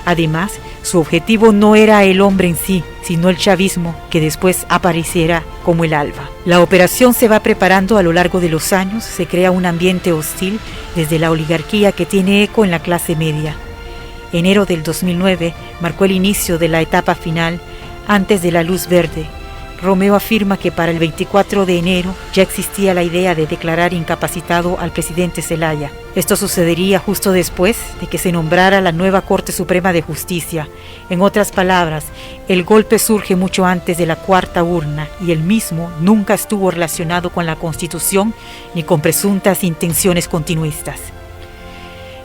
S2: Además, su objetivo no era el hombre en sí, sino el chavismo que después apareciera como el ALBA. La operación se va preparando a lo largo de los años, se crea un ambiente hostil desde la oligarquía que tiene eco en la clase media. Enero del 2009 marcó el inicio de la etapa final antes de la luz verde. Romeo afirma que para el 24 de enero ya existía la idea de declarar incapacitado al presidente Zelaya. Esto sucedería justo después de que se nombrara la nueva Corte Suprema de Justicia. En otras palabras, el golpe surge mucho antes de la cuarta urna y el mismo nunca estuvo relacionado con la Constitución ni con presuntas intenciones continuistas.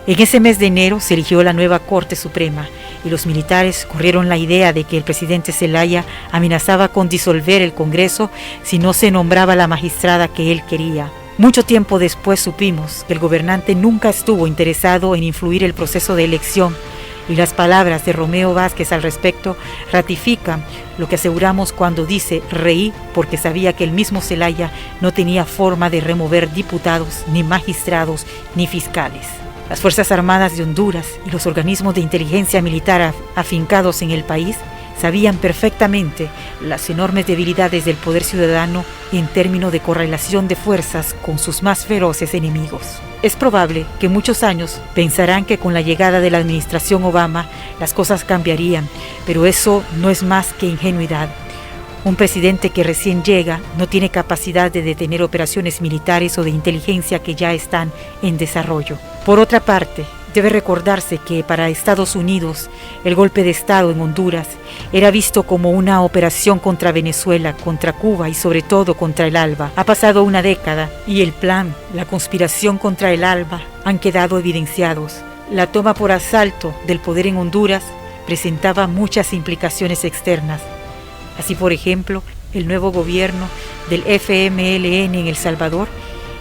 S2: En ese mes de enero se eligió la nueva Corte Suprema y los militares corrieron la idea de que el presidente Zelaya amenazaba con disolver el Congreso si no se nombraba la magistrada que él quería. Mucho tiempo después supimos que el gobernante nunca estuvo interesado en influir el proceso de elección y las palabras de Romeo Vázquez al respecto ratifican lo que aseguramos cuando dice reí porque sabía que el mismo Zelaya no tenía forma de remover diputados, ni magistrados, ni fiscales. Las Fuerzas Armadas de Honduras y los organismos de inteligencia militar afincados en el país sabían perfectamente las enormes debilidades del poder ciudadano en términos de correlación de fuerzas con sus más feroces enemigos. Es probable que muchos años pensarán que con la llegada de la administración Obama las cosas cambiarían, pero eso no es más que ingenuidad. Un presidente que recién llega no tiene capacidad de detener operaciones militares o de inteligencia que ya están en desarrollo. Por otra parte, debe recordarse que para Estados Unidos el golpe de Estado en Honduras era visto como una operación contra Venezuela, contra Cuba y sobre todo contra el ALBA. Ha pasado una década y el plan, la conspiración contra el ALBA han quedado evidenciados. La toma por asalto del poder en Honduras presentaba muchas implicaciones externas. Así, por ejemplo, el nuevo gobierno del FMLN en El Salvador,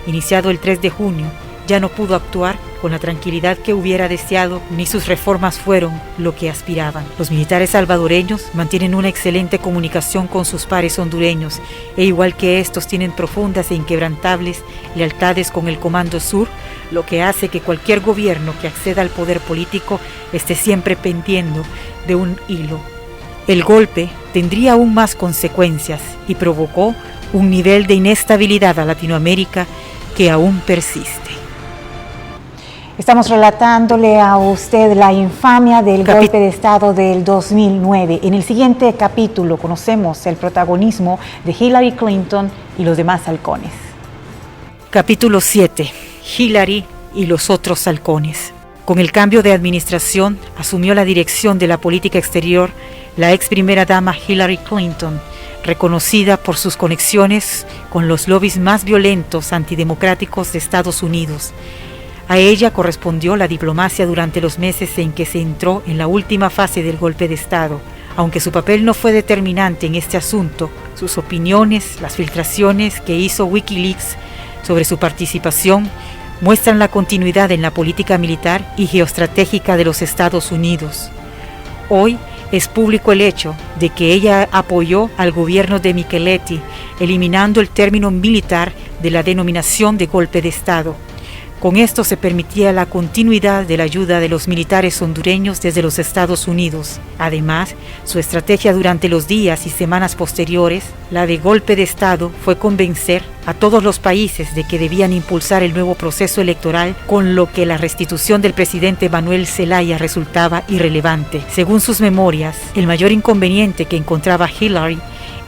S2: iniciado el 3 de junio, ya no pudo actuar con la tranquilidad que hubiera deseado, ni sus reformas fueron lo que aspiraban. Los militares salvadoreños mantienen una excelente comunicación con sus pares hondureños, e igual que estos tienen profundas e inquebrantables lealtades con el Comando Sur, lo que hace que cualquier gobierno que acceda al poder político esté siempre pendiendo de un hilo. El golpe tendría aún más consecuencias y provocó un nivel de inestabilidad a Latinoamérica que aún persiste.
S1: Estamos relatándole a usted la infamia del golpe de Estado del 2009. En el siguiente capítulo conocemos el protagonismo de Hillary Clinton y los demás halcones.
S2: Capítulo 7. Hillary y los otros halcones. Con el cambio de administración, asumió la dirección de la política exterior la ex primera dama Hillary Clinton, reconocida por sus conexiones con los lobbies más violentos antidemocráticos de Estados Unidos. A ella correspondió la diplomacia durante los meses en que se entró en la última fase del golpe de Estado. Aunque su papel no fue determinante en este asunto, sus opiniones, las filtraciones que hizo Wikileaks sobre su participación, muestran la continuidad en la política militar y geoestratégica de los Estados Unidos. Hoy es público el hecho de que ella apoyó al gobierno de Micheletti, eliminando el término militar de la denominación de golpe de Estado. Con esto se permitía la continuidad de la ayuda de los militares hondureños desde los Estados Unidos. Además, su estrategia durante los días y semanas posteriores, la de golpe de Estado, fue convencer a todos los países de que debían impulsar el nuevo proceso electoral, con lo que la restitución del presidente Manuel Zelaya resultaba irrelevante. Según sus memorias, el mayor inconveniente que encontraba Hillary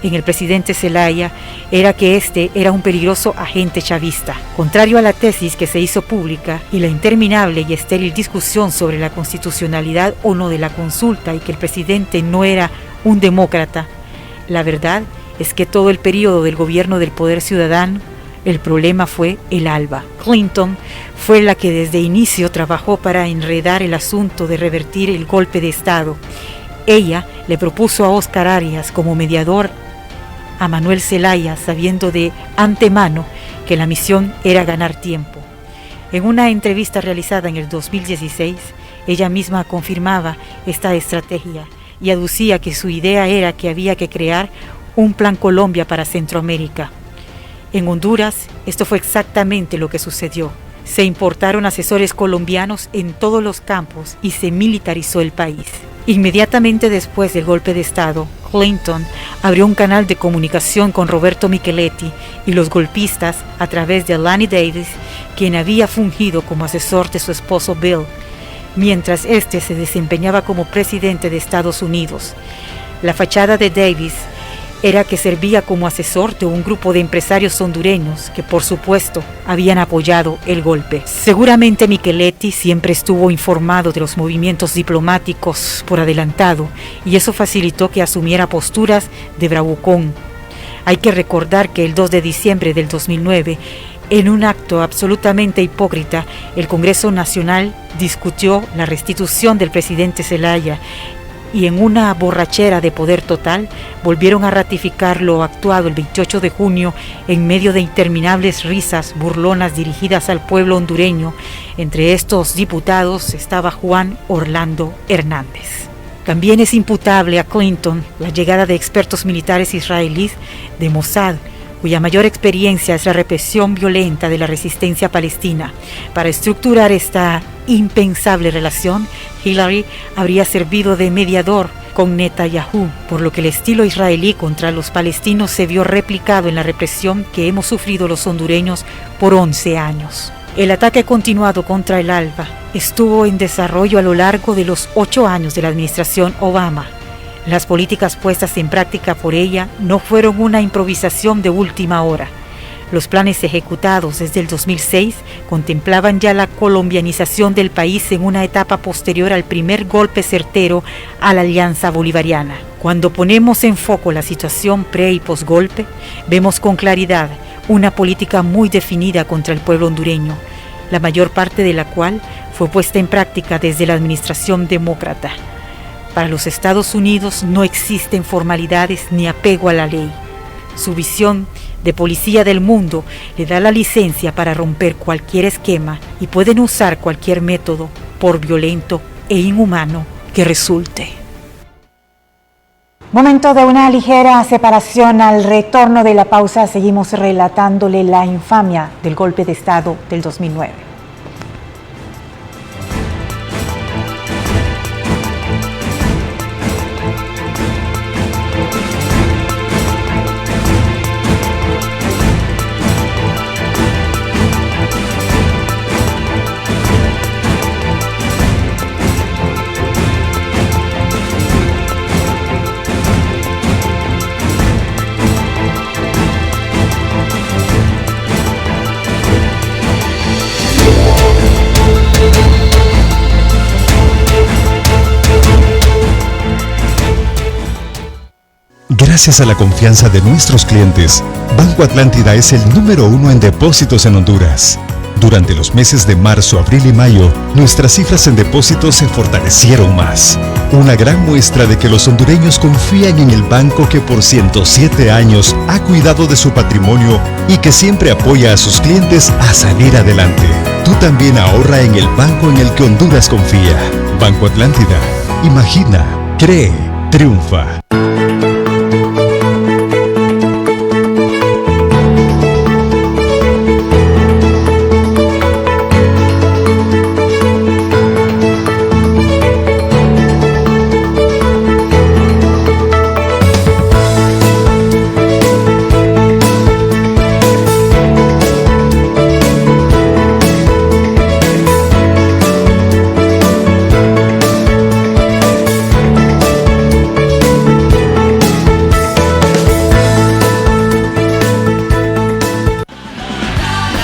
S2: en el presidente Zelaya era que este era un peligroso agente chavista. Contrario a la tesis que se hizo pública y la interminable y estéril discusión sobre la constitucionalidad o no de la consulta y que el presidente no era un demócrata, la verdad es que todo el periodo del gobierno del poder ciudadano, el problema fue el ALBA. Clinton fue la que desde inicio trabajó para enredar el asunto de revertir el golpe de Estado. Ella le propuso a Oscar Arias como mediador a Manuel Zelaya, sabiendo de antemano que la misión era ganar tiempo. En una entrevista realizada en el 2016, ella misma confirmaba esta estrategia, y aducía que su idea era que había que crear un Plan Colombia para Centroamérica. En Honduras, esto fue exactamente lo que sucedió. Se importaron asesores colombianos en todos los campos y se militarizó el país. Inmediatamente después del golpe de Estado, Clinton abrió un canal de comunicación con Roberto Micheletti y los golpistas a través de Lanny Davis, quien había fungido como asesor de su esposo Bill, mientras este se desempeñaba como presidente de Estados Unidos. La fachada de Davis era que servía como asesor de un grupo de empresarios hondureños que, por supuesto, habían apoyado el golpe. Seguramente Micheletti siempre estuvo informado de los movimientos diplomáticos por adelantado y eso facilitó que asumiera posturas de bravucón. Hay que recordar que el 2 de diciembre del 2009, en un acto absolutamente hipócrita, el Congreso Nacional discutió la restitución del presidente Zelaya y en una borrachera de poder total volvieron a ratificar lo actuado el 28 de junio en medio de interminables risas burlonas dirigidas al pueblo hondureño. Entre estos diputados estaba Juan Orlando Hernández. También es imputable a Clinton la llegada de expertos militares israelíes de Mossad, cuya mayor experiencia es la represión violenta de la resistencia palestina. Para estructurar esta impensable relación, Hillary habría servido de mediador con Netanyahu, por lo que el estilo israelí contra los palestinos se vio replicado en la represión que hemos sufrido los hondureños por 11 años. El ataque continuado contra el ALBA estuvo en desarrollo a lo largo de los 8 años de la administración Obama. Las políticas puestas en práctica por ella no fueron una improvisación de última hora. Los planes ejecutados desde el 2006 contemplaban ya la colombianización del país en una etapa posterior al primer golpe certero a la Alianza Bolivariana. Cuando ponemos en foco la situación pre- y posgolpe, vemos con claridad una política muy definida contra el pueblo hondureño, la mayor parte de la cual fue puesta en práctica desde la administración demócrata. Para los Estados Unidos no existen formalidades ni apego a la ley. Su visión de policía del mundo le da la licencia para romper cualquier esquema y pueden usar cualquier método, por violento e inhumano que resulte.
S1: Momento de una ligera separación. Al retorno de la pausa seguimos relatándole la infamia del golpe de Estado del 2009.
S3: Gracias a la confianza de nuestros clientes, Banco Atlántida es el número 1 en depósitos en Honduras. Durante los meses de marzo, abril y mayo, nuestras cifras en depósitos se fortalecieron más. Una gran muestra de que los hondureños confían en el banco que por 107 años ha cuidado de su patrimonio y que siempre apoya a sus clientes a salir adelante. Tú también ahorra en el banco en el que Honduras confía. Banco Atlántida. Imagina, cree, triunfa.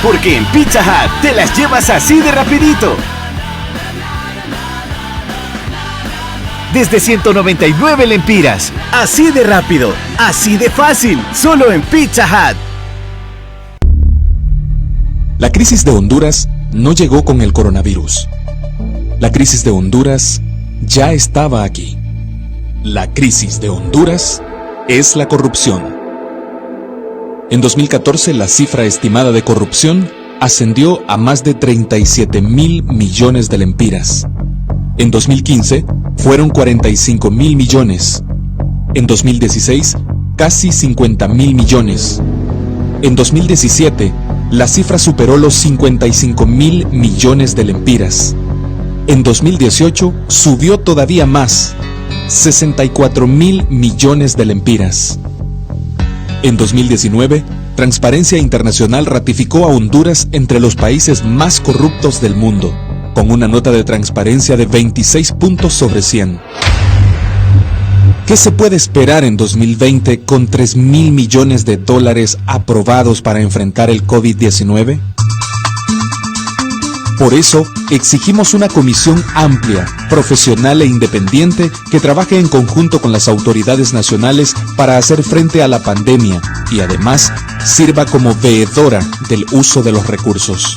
S5: Porque en Pizza Hut te las llevas así de rapidito. Desde 199 lempiras. Así de rápido, así de fácil. Solo en Pizza Hut.
S6: La crisis de Honduras no llegó con el coronavirus. La crisis de Honduras ya estaba aquí. La crisis de Honduras es la corrupción. En 2014, la cifra estimada de corrupción ascendió a más de 37.000 millones de lempiras. En 2015, fueron 45.000 millones. En 2016, casi 50.000 millones. En 2017, la cifra superó los 55.000 millones de lempiras. En 2018, subió todavía más, 64.000 millones de lempiras. En 2019, Transparencia Internacional ratificó a Honduras entre los países más corruptos del mundo, con una nota de transparencia de 26 puntos sobre 100. ¿Qué se puede esperar en 2020 con 3.000 millones de dólares aprobados para enfrentar el COVID-19? Por eso, exigimos una comisión amplia, profesional e independiente que trabaje en conjunto con las autoridades nacionales para hacer frente a la pandemia y además sirva como veedora del uso de los recursos.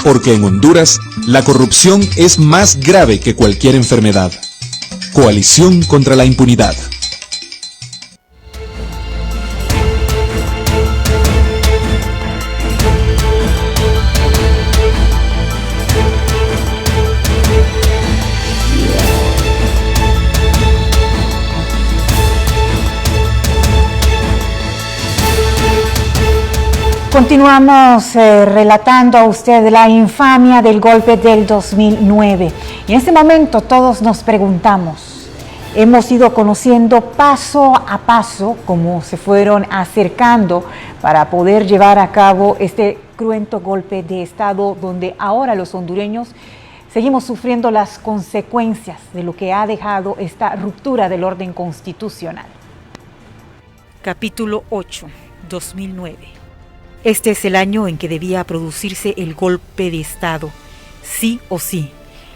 S6: Porque en Honduras, la corrupción es más grave que cualquier enfermedad. Coalición contra la impunidad.
S1: Continuamos relatando a usted la infamia del golpe del 2009. Y en este momento todos nos preguntamos, hemos ido conociendo paso a paso cómo se fueron acercando para poder llevar a cabo este cruento golpe de Estado, donde ahora los hondureños seguimos sufriendo las consecuencias de lo que ha dejado esta ruptura del orden constitucional.
S2: Capítulo 8, 2009. Este es el año en que debía producirse el golpe de Estado, sí o sí.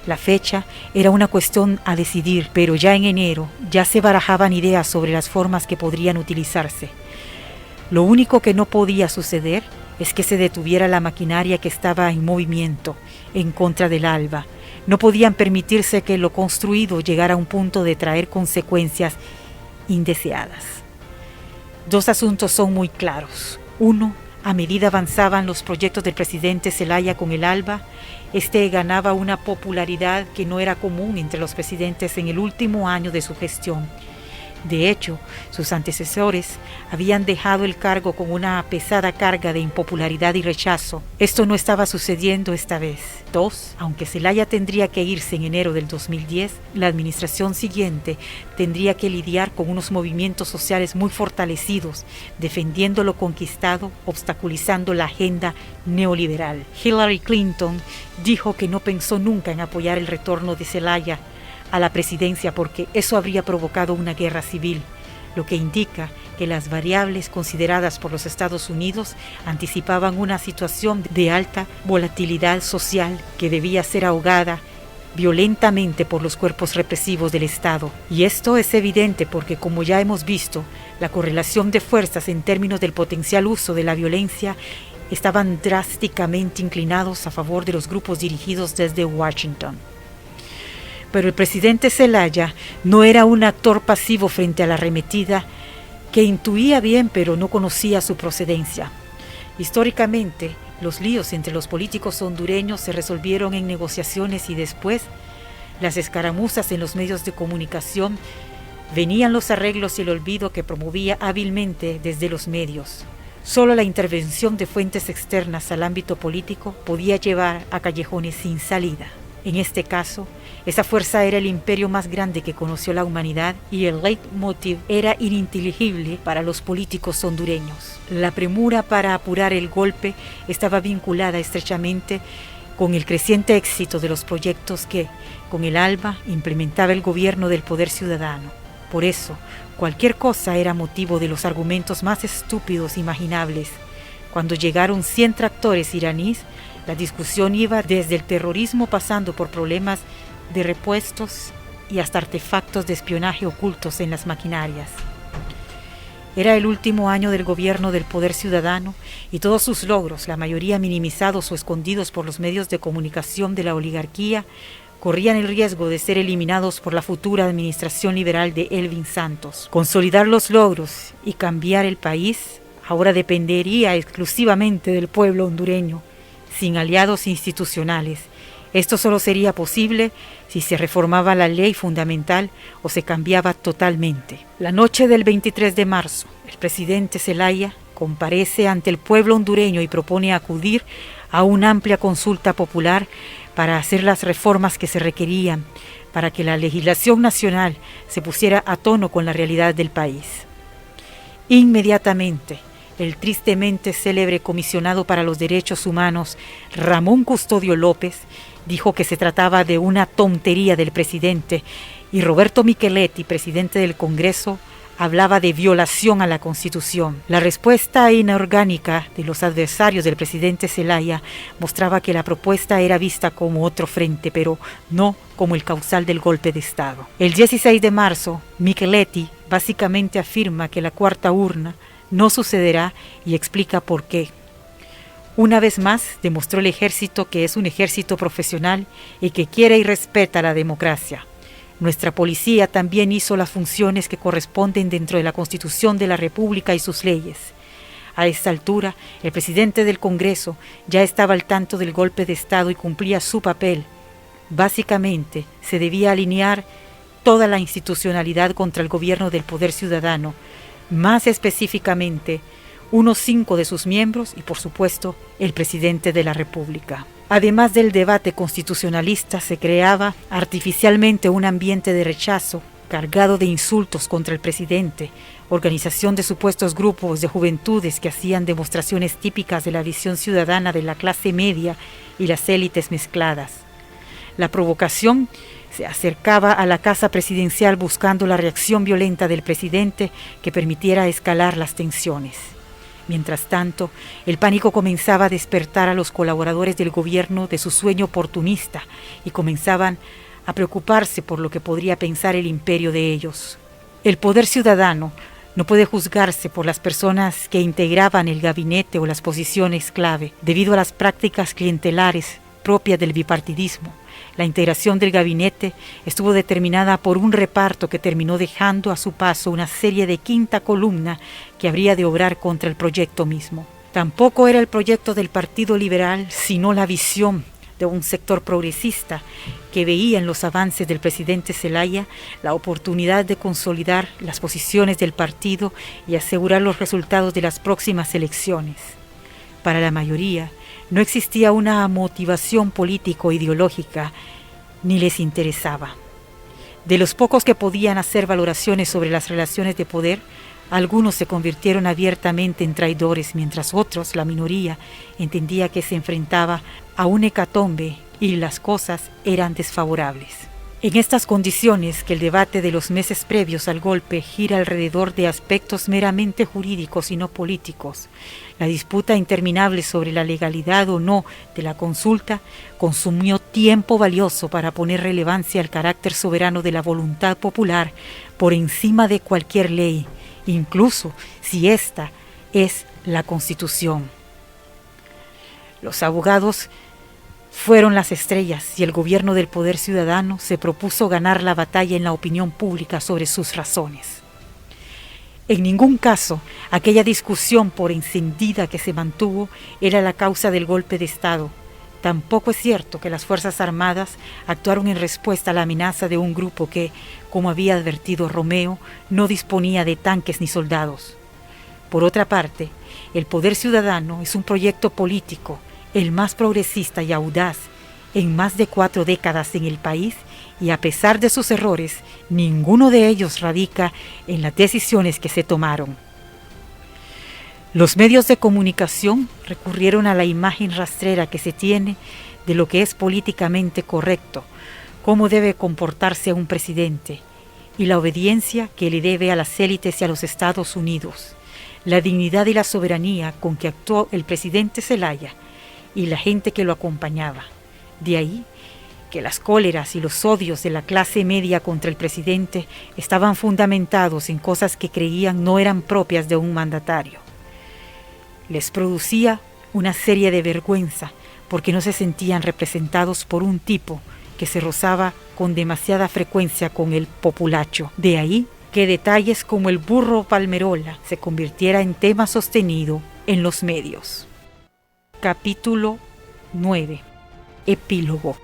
S2: La fecha era una cuestión a decidir, pero ya en enero ya se barajaban ideas sobre las formas que podrían utilizarse. Lo único que no podía suceder es que se detuviera la maquinaria que estaba en movimiento en contra del ALBA. No podían permitirse que lo construido llegara a un punto de traer consecuencias indeseadas. Dos asuntos son muy claros. Uno, a medida avanzaban los proyectos del presidente Zelaya con el ALBA, este ganaba una popularidad que no era común entre los presidentes en el último año de su gestión. De hecho, sus antecesores habían dejado el cargo con una pesada carga de impopularidad y rechazo. Esto no estaba sucediendo esta vez. Dos, aunque Zelaya tendría que irse en enero del 2010, la administración siguiente tendría que lidiar con unos movimientos sociales muy fortalecidos, defendiendo lo conquistado, obstaculizando la agenda neoliberal. Hillary Clinton dijo que no pensó nunca en apoyar el retorno de Zelaya a la presidencia porque eso habría provocado una guerra civil, lo que indica que las variables consideradas por los Estados Unidos anticipaban una situación de alta volatilidad social que debía ser ahogada violentamente por los cuerpos represivos del Estado. Y esto es evidente porque, como ya hemos visto, la correlación de fuerzas en términos del potencial uso de la violencia estaban drásticamente inclinados a favor de los grupos dirigidos desde Washington. Pero el presidente Zelaya no era un actor pasivo frente a la arremetida que intuía bien pero no conocía su procedencia. Históricamente, los líos entre los políticos hondureños se resolvieron en negociaciones y después las escaramuzas en los medios de comunicación venían los arreglos y el olvido que promovía hábilmente desde los medios. Solo la intervención de fuentes externas al ámbito político podía llevar a callejones sin salida. En este caso, esa fuerza era el imperio más grande que conoció la humanidad y el leitmotiv era ininteligible para los políticos hondureños. La premura para apurar el golpe estaba vinculada estrechamente con el creciente éxito de los proyectos que, con el ALBA, implementaba el gobierno del poder ciudadano. Por eso, cualquier cosa era motivo de los argumentos más estúpidos imaginables. Cuando llegaron 100 tractores iraníes, la discusión iba desde el terrorismo pasando por problemas de repuestos y hasta artefactos de espionaje ocultos en las maquinarias. Era el último año del gobierno del poder ciudadano y todos sus logros, la mayoría minimizados o escondidos por los medios de comunicación de la oligarquía, corrían el riesgo de ser eliminados por la futura administración liberal de Elvin Santos. Consolidar los logros y cambiar el país ahora dependería exclusivamente del pueblo hondureño, sin aliados institucionales. Esto solo sería posible si se reformaba la ley fundamental o se cambiaba totalmente. La noche del 23 de marzo, el presidente Zelaya comparece ante el pueblo hondureño y propone acudir a una amplia consulta popular para hacer las reformas que se requerían para que la legislación nacional se pusiera a tono con la realidad del país. Inmediatamente, el tristemente célebre comisionado para los derechos humanos, Ramón Custodio López, dijo que se trataba de una tontería del presidente, y Roberto Micheletti, presidente del Congreso, hablaba de violación a la Constitución. La respuesta inorgánica de los adversarios del presidente Zelaya mostraba que la propuesta era vista como otro frente, pero no como el causal del golpe de Estado. El 16 de marzo, Micheletti básicamente afirma que la cuarta urna no sucederá y explica por qué. Una vez más, demostró el ejército que es un ejército profesional y que quiere y respeta la democracia. Nuestra policía también hizo las funciones que corresponden dentro de la Constitución de la República y sus leyes. A esta altura, el presidente del Congreso ya estaba al tanto del golpe de Estado y cumplía su papel. Básicamente, se debía alinear toda la institucionalidad contra el gobierno del poder ciudadano, más específicamente, unos 5 de sus miembros y, por supuesto, el presidente de la República. Además del debate constitucionalista, se creaba artificialmente un ambiente de rechazo, cargado de insultos contra el presidente, organización de supuestos grupos de juventudes que hacían demostraciones típicas de la visión ciudadana de la clase media y las élites mezcladas. La provocación se acercaba a la casa presidencial buscando la reacción violenta del presidente que permitiera escalar las tensiones. Mientras tanto, el pánico comenzaba a despertar a los colaboradores del gobierno de su sueño oportunista y comenzaban a preocuparse por lo que podría pensar el imperio de ellos. El poder ciudadano no puede juzgarse por las personas que integraban el gabinete o las posiciones clave, debido a las prácticas clientelares propias del bipartidismo. La integración del gabinete estuvo determinada por un reparto que terminó dejando a su paso una serie de quinta columna que habría de obrar contra el proyecto mismo. Tampoco era el proyecto del Partido Liberal, sino la visión de un sector progresista que veía en los avances del presidente Zelaya la oportunidad de consolidar las posiciones del partido y asegurar los resultados de las próximas elecciones. Para la mayoría, no existía una motivación político-ideológica, ni les interesaba. De los pocos que podían hacer valoraciones sobre las relaciones de poder, algunos se convirtieron abiertamente en traidores, mientras otros, la minoría, entendía que se enfrentaba a un hecatombe y las cosas eran desfavorables. En estas condiciones, que el debate de los meses previos al golpe gira alrededor de aspectos meramente jurídicos y no políticos, la disputa interminable sobre la legalidad o no de la consulta consumió tiempo valioso para poner relevancia al carácter soberano de la voluntad popular por encima de cualquier ley, incluso si esta es la Constitución. Los abogados fueron las estrellas y el gobierno del poder ciudadano se propuso ganar la batalla en la opinión pública sobre sus razones. En ningún caso, aquella discusión por encendida que se mantuvo era la causa del golpe de Estado. Tampoco es cierto que las Fuerzas Armadas actuaron en respuesta a la amenaza de un grupo que, como había advertido Romeo, no disponía de tanques ni soldados. Por otra parte, el poder ciudadano es un proyecto político, el más progresista y audaz en más de 4 décadas en el país, y a pesar de sus errores, ninguno de ellos radica en las decisiones que se tomaron. Los medios de comunicación recurrieron a la imagen rastrera que se tiene de lo que es políticamente correcto, cómo debe comportarse un presidente, y la obediencia que le debe a las élites y a los Estados Unidos, la dignidad y la soberanía con que actuó el presidente Zelaya y la gente que lo acompañaba. De ahí que las cóleras y los odios de la clase media contra el presidente estaban fundamentados en cosas que creían no eran propias de un mandatario. Les producía una serie de vergüenza porque no se sentían representados por un tipo que se rozaba con demasiada frecuencia con el populacho. De ahí que detalles como el burro Palmerola se convirtiera en tema sostenido en los medios. Capítulo 9. Epílogo.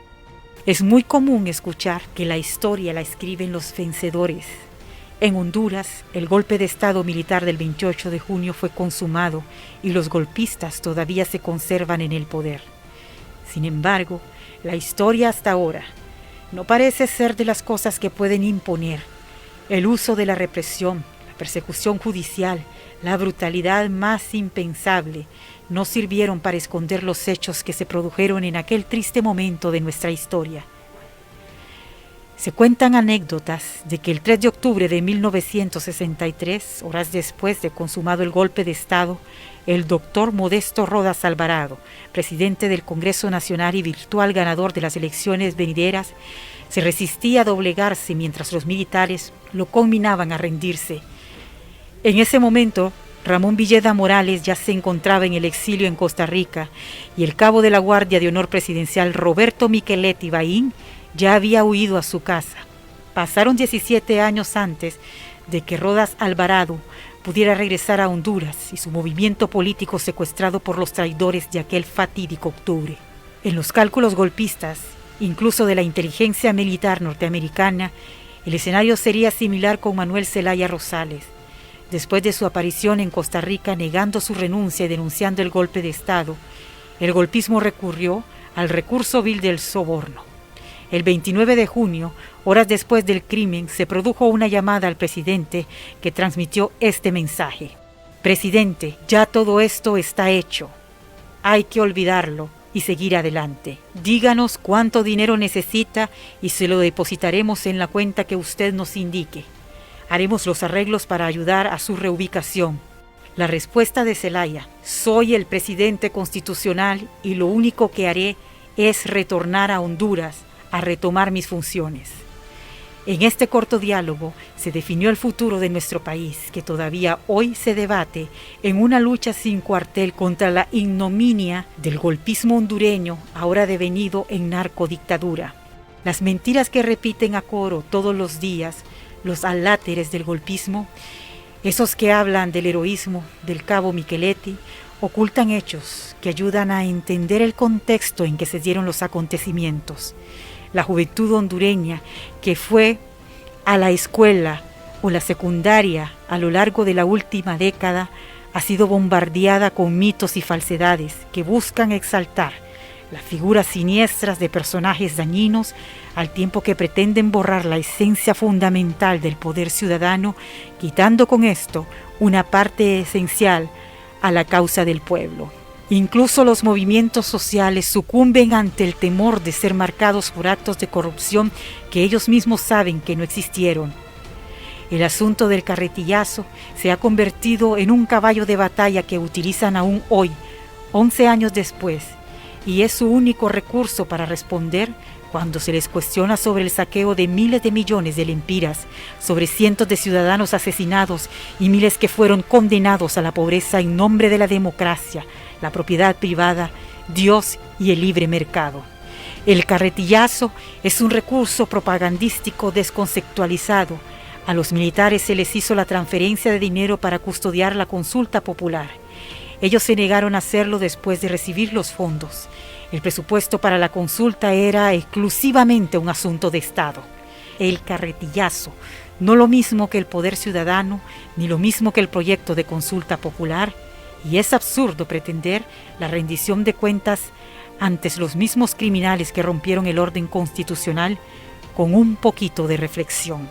S2: Es muy común escuchar que la historia la escriben los vencedores. En Honduras, el golpe de Estado militar del 28 de junio fue consumado y los golpistas todavía se conservan en el poder. Sin embargo, la historia hasta ahora no parece ser de las cosas que pueden imponer. El uso de la represión, la persecución judicial, la brutalidad más impensable no sirvieron para esconder los hechos que se produjeron en aquel triste momento de nuestra historia. Se cuentan anécdotas de que el 3 de octubre de 1963, horas después de consumado el golpe de Estado, el doctor Modesto Rodas Alvarado, presidente del Congreso Nacional y virtual ganador de las elecciones venideras, se resistía a doblegarse mientras los militares lo conminaban a rendirse. En ese momento, Ramón Villeda Morales ya se encontraba en el exilio en Costa Rica y el cabo de la Guardia de Honor Presidencial Roberto Micheletti Baín ya había huido a su casa. Pasaron 17 años antes de que Rodas Alvarado pudiera regresar a Honduras y su movimiento político secuestrado por los traidores de aquel fatídico octubre. En los cálculos golpistas, incluso de la inteligencia militar norteamericana, el escenario sería similar con Manuel Zelaya Rosales. Después de su aparición en Costa Rica negando su renuncia y denunciando el golpe de Estado, el golpismo recurrió al recurso vil del soborno. El 29 de junio, horas después del crimen, se produjo una llamada al presidente que transmitió este mensaje. Presidente, ya todo esto está hecho. Hay que olvidarlo y seguir adelante. Díganos cuánto dinero necesita y se lo depositaremos en la cuenta que usted nos indique. Haremos los arreglos para ayudar a su reubicación. La respuesta de Zelaya: soy el presidente constitucional y lo único que haré es retornar a Honduras a retomar mis funciones. En este corto diálogo se definió el futuro de nuestro país, que todavía hoy se debate en una lucha sin cuartel contra la ignominia del golpismo hondureño, ahora devenido en narcodictadura. Las mentiras que repiten a coro todos los días los aláteres del golpismo, esos que hablan del heroísmo del cabo Micheletti, ocultan hechos que ayudan a entender el contexto en que se dieron los acontecimientos. La juventud hondureña que fue a la escuela o la secundaria a lo largo de la última década ha sido bombardeada con mitos y falsedades que buscan exaltar las figuras siniestras de personajes dañinos al tiempo que pretenden borrar la esencia fundamental del poder ciudadano, quitando con esto una parte esencial a la causa del pueblo. Incluso los movimientos sociales sucumben ante el temor de ser marcados por actos de corrupción que ellos mismos saben que no existieron. El asunto del carretillazo se ha convertido en un caballo de batalla que utilizan aún hoy, 11 años después, y es su único recurso para responder cuando se les cuestiona sobre el saqueo de miles de millones de lempiras, sobre cientos de ciudadanos asesinados y miles que fueron condenados a la pobreza en nombre de la democracia, la propiedad privada, Dios y el libre mercado. El carretillazo es un recurso propagandístico desconceptualizado. A los militares se les hizo la transferencia de dinero para custodiar la consulta popular. Ellos se negaron a hacerlo después de recibir los fondos. El presupuesto para la consulta era exclusivamente un asunto de Estado. El carretillazo, no lo mismo que el poder ciudadano, ni lo mismo que el proyecto de consulta popular, y es absurdo pretender la rendición de cuentas ante los mismos criminales que rompieron el orden constitucional con un poquito de reflexión.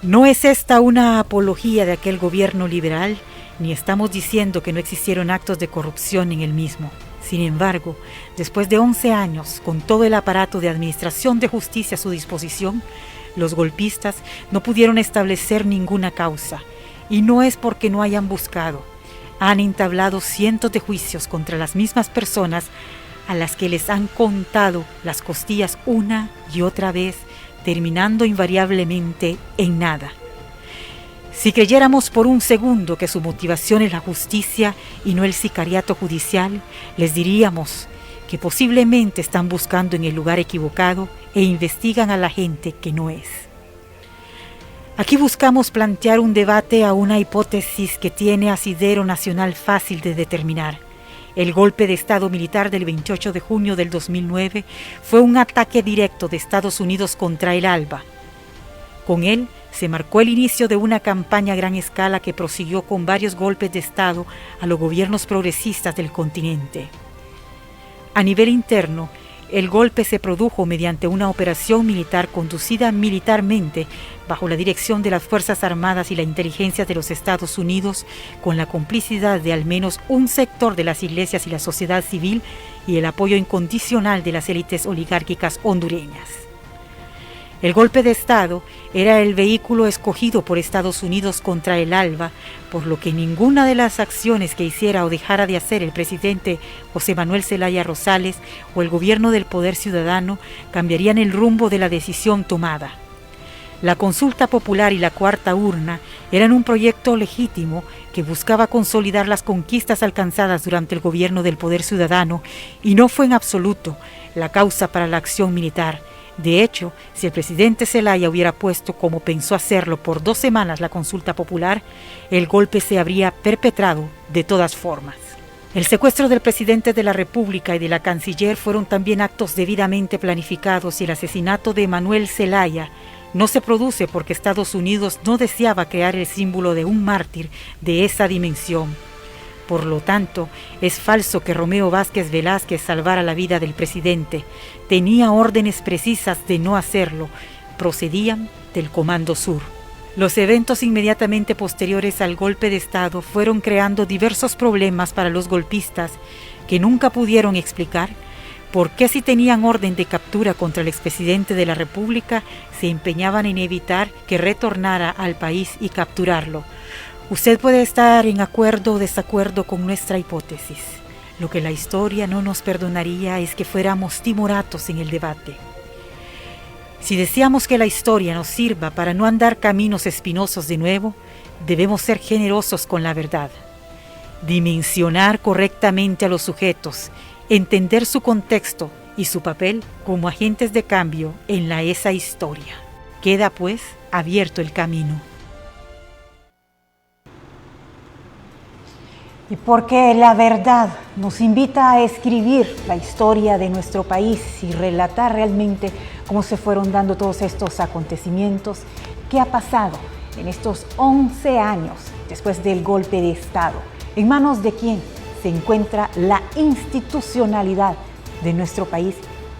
S2: No es esta una apología de aquel gobierno liberal, ni estamos diciendo que no existieron actos de corrupción en el mismo. Sin embargo, después de 11 años, con todo el aparato de administración de justicia a su disposición, los golpistas no pudieron establecer ninguna causa, y no es porque no hayan buscado. Han entablado cientos de juicios contra las mismas personas a las que les han contado las costillas una y otra vez, terminando invariablemente en nada. Si creyéramos por un segundo que su motivación es la justicia y no el sicariato judicial, les diríamos que posiblemente están buscando en el lugar equivocado e investigan a la gente que no es. Aquí buscamos plantear un debate a una hipótesis que tiene asidero nacional fácil de determinar. El golpe de Estado militar del 28 de junio del 2009 fue un ataque directo de Estados Unidos contra el ALBA. Con él se marcó el inicio de una campaña a gran escala que prosiguió con varios golpes de Estado a los gobiernos progresistas del continente. A nivel interno, el golpe se produjo mediante una operación militar conducida militarmente bajo la dirección de las Fuerzas Armadas y la inteligencia de los Estados Unidos, con la complicidad de al menos un sector de las iglesias y la sociedad civil y el apoyo incondicional de las élites oligárquicas hondureñas. El golpe de Estado era el vehículo escogido por Estados Unidos contra el ALBA, por lo que ninguna de las acciones que hiciera o dejara de hacer el presidente José Manuel Zelaya Rosales o el gobierno del Poder Ciudadano cambiarían el rumbo de la decisión tomada. La consulta popular y la cuarta urna eran un proyecto legítimo que buscaba consolidar las conquistas alcanzadas durante el gobierno del Poder Ciudadano y no fue en absoluto la causa para la acción militar. De hecho, si el presidente Zelaya hubiera puesto, como pensó hacerlo, por 2 semanas la consulta popular, el golpe se habría perpetrado de todas formas. El secuestro del presidente de la República y de la canciller fueron también actos debidamente planificados y el asesinato de Manuel Zelaya no se produce porque Estados Unidos no deseaba crear el símbolo de un mártir de esa dimensión. Por lo tanto, es falso que Romeo Vázquez Velázquez salvara la vida del presidente. Tenía órdenes precisas de no hacerlo. Procedían del Comando Sur. Los eventos inmediatamente posteriores al golpe de Estado fueron creando diversos problemas para los golpistas que nunca pudieron explicar por qué, si tenían orden de captura contra el expresidente de la República, se empeñaban en evitar que retornara al país y capturarlo. Usted puede estar en acuerdo o desacuerdo con nuestra hipótesis. Lo que la historia no nos perdonaría es que fuéramos timoratos en el debate. Si deseamos que la historia nos sirva para no andar caminos espinosos de nuevo, debemos ser generosos con la verdad. Dimensionar correctamente a los sujetos, entender su contexto y su papel como agentes de cambio en esa historia. Queda pues abierto el camino.
S1: Y porque la verdad nos invita a escribir la historia de nuestro país y relatar realmente cómo se fueron dando todos estos acontecimientos, qué ha pasado en estos 11 años después del golpe de Estado, en manos de quién se encuentra la institucionalidad de nuestro país,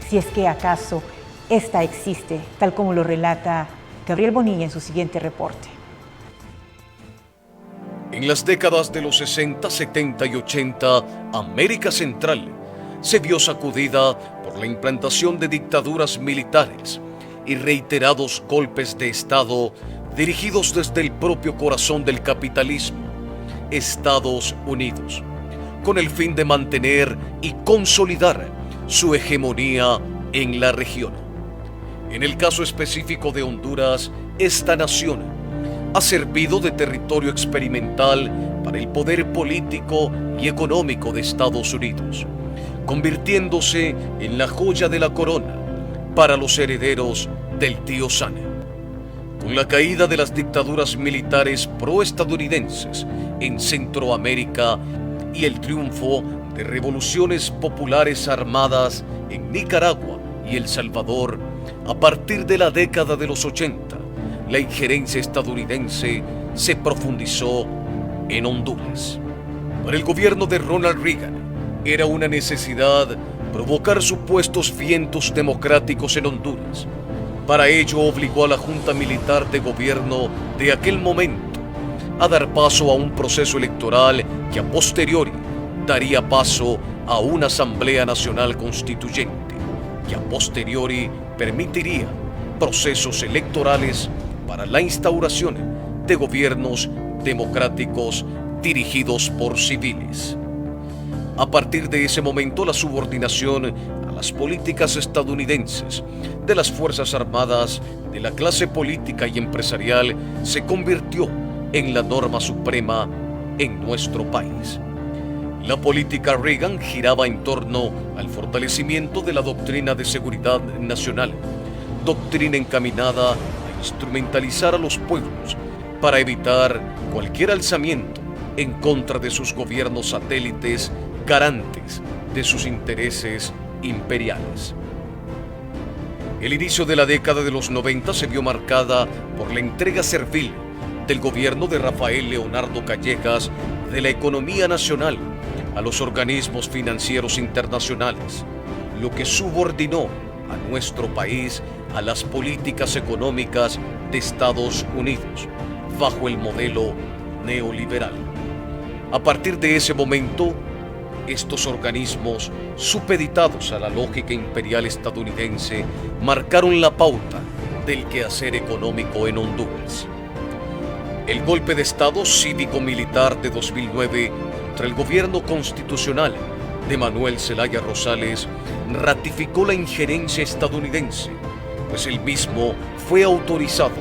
S1: si es que acaso esta existe, tal como lo relata Gabriel Bonilla en su siguiente reporte.
S7: En las décadas de los 60, 70 y 80, América Central se vio sacudida por la implantación de dictaduras militares y reiterados golpes de Estado dirigidos desde el propio corazón del capitalismo, Estados Unidos, con el fin de mantener y consolidar su hegemonía en la región. En el caso específico de Honduras, esta nación ha servido de territorio experimental para el poder político y económico de Estados Unidos, convirtiéndose en la joya de la corona para los herederos del tío Sam. Con la caída de las dictaduras militares proestadounidenses en Centroamérica y el triunfo de revoluciones populares armadas en Nicaragua y El Salvador, a partir de la década de los 80, la injerencia estadounidense se profundizó en Honduras. Para el gobierno de Ronald Reagan era una necesidad provocar supuestos vientos democráticos en Honduras. Para ello obligó a la Junta Militar de Gobierno de aquel momento a dar paso a un proceso electoral que a posteriori daría paso a una Asamblea Nacional Constituyente, que a posteriori permitiría procesos electorales para la instauración de gobiernos democráticos dirigidos por civiles. A partir de ese momento, la subordinación a las políticas estadounidenses de las Fuerzas Armadas, de la clase política y empresarial se convirtió en la norma suprema en nuestro país. La política Reagan giraba en torno al fortalecimiento de la doctrina de seguridad nacional, doctrina encaminada instrumentalizar a los pueblos para evitar cualquier alzamiento en contra de sus gobiernos satélites garantes de sus intereses imperiales. El inicio de la década de los 90 se vio marcada por la entrega servil del gobierno de Rafael Leonardo Callejas de la economía nacional a los organismos financieros internacionales, lo que subordinó a nuestro país a las políticas económicas de Estados Unidos, bajo el modelo neoliberal. A partir de ese momento, estos organismos, supeditados a la lógica imperial estadounidense, marcaron la pauta del quehacer económico en Honduras. El golpe de Estado cívico-militar de 2009 contra el gobierno constitucional de Manuel Zelaya Rosales ratificó la injerencia estadounidense, pues el mismo fue autorizado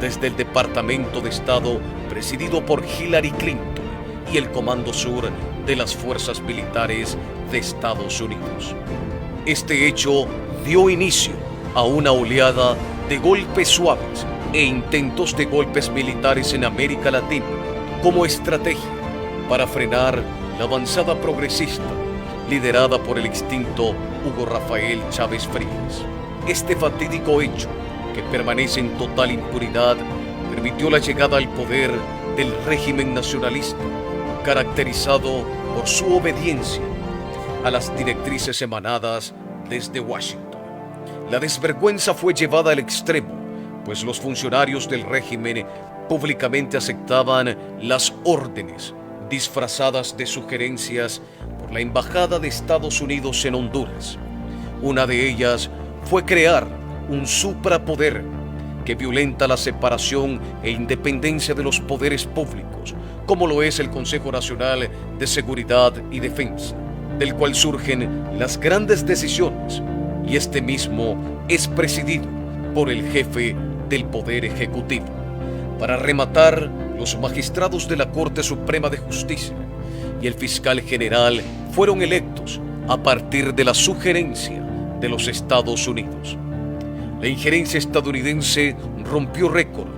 S7: desde el Departamento de Estado presidido por Hillary Clinton y el Comando Sur de las Fuerzas Militares de Estados Unidos. Este hecho dio inicio a una oleada de golpes suaves e intentos de golpes militares en América Latina como estrategia para frenar la avanzada progresista liderada por el extinto Hugo Rafael Chávez Frías. Este fatídico hecho, que permanece en total impunidad, permitió la llegada al poder del régimen nacionalista, caracterizado por su obediencia a las directrices emanadas desde Washington. La desvergüenza fue llevada al extremo, pues los funcionarios del régimen públicamente aceptaban las órdenes disfrazadas de sugerencias por la Embajada de Estados Unidos en Honduras. Una de ellas fue crear un suprapoder que violenta la separación e independencia de los poderes públicos, como lo es el Consejo Nacional de Seguridad y Defensa, del cual surgen las grandes decisiones, y este mismo es presidido por el jefe del Poder Ejecutivo. Para rematar, los magistrados de la Corte Suprema de Justicia y el fiscal general fueron electos a partir de la sugerencia de los Estados Unidos. La injerencia estadounidense rompió récord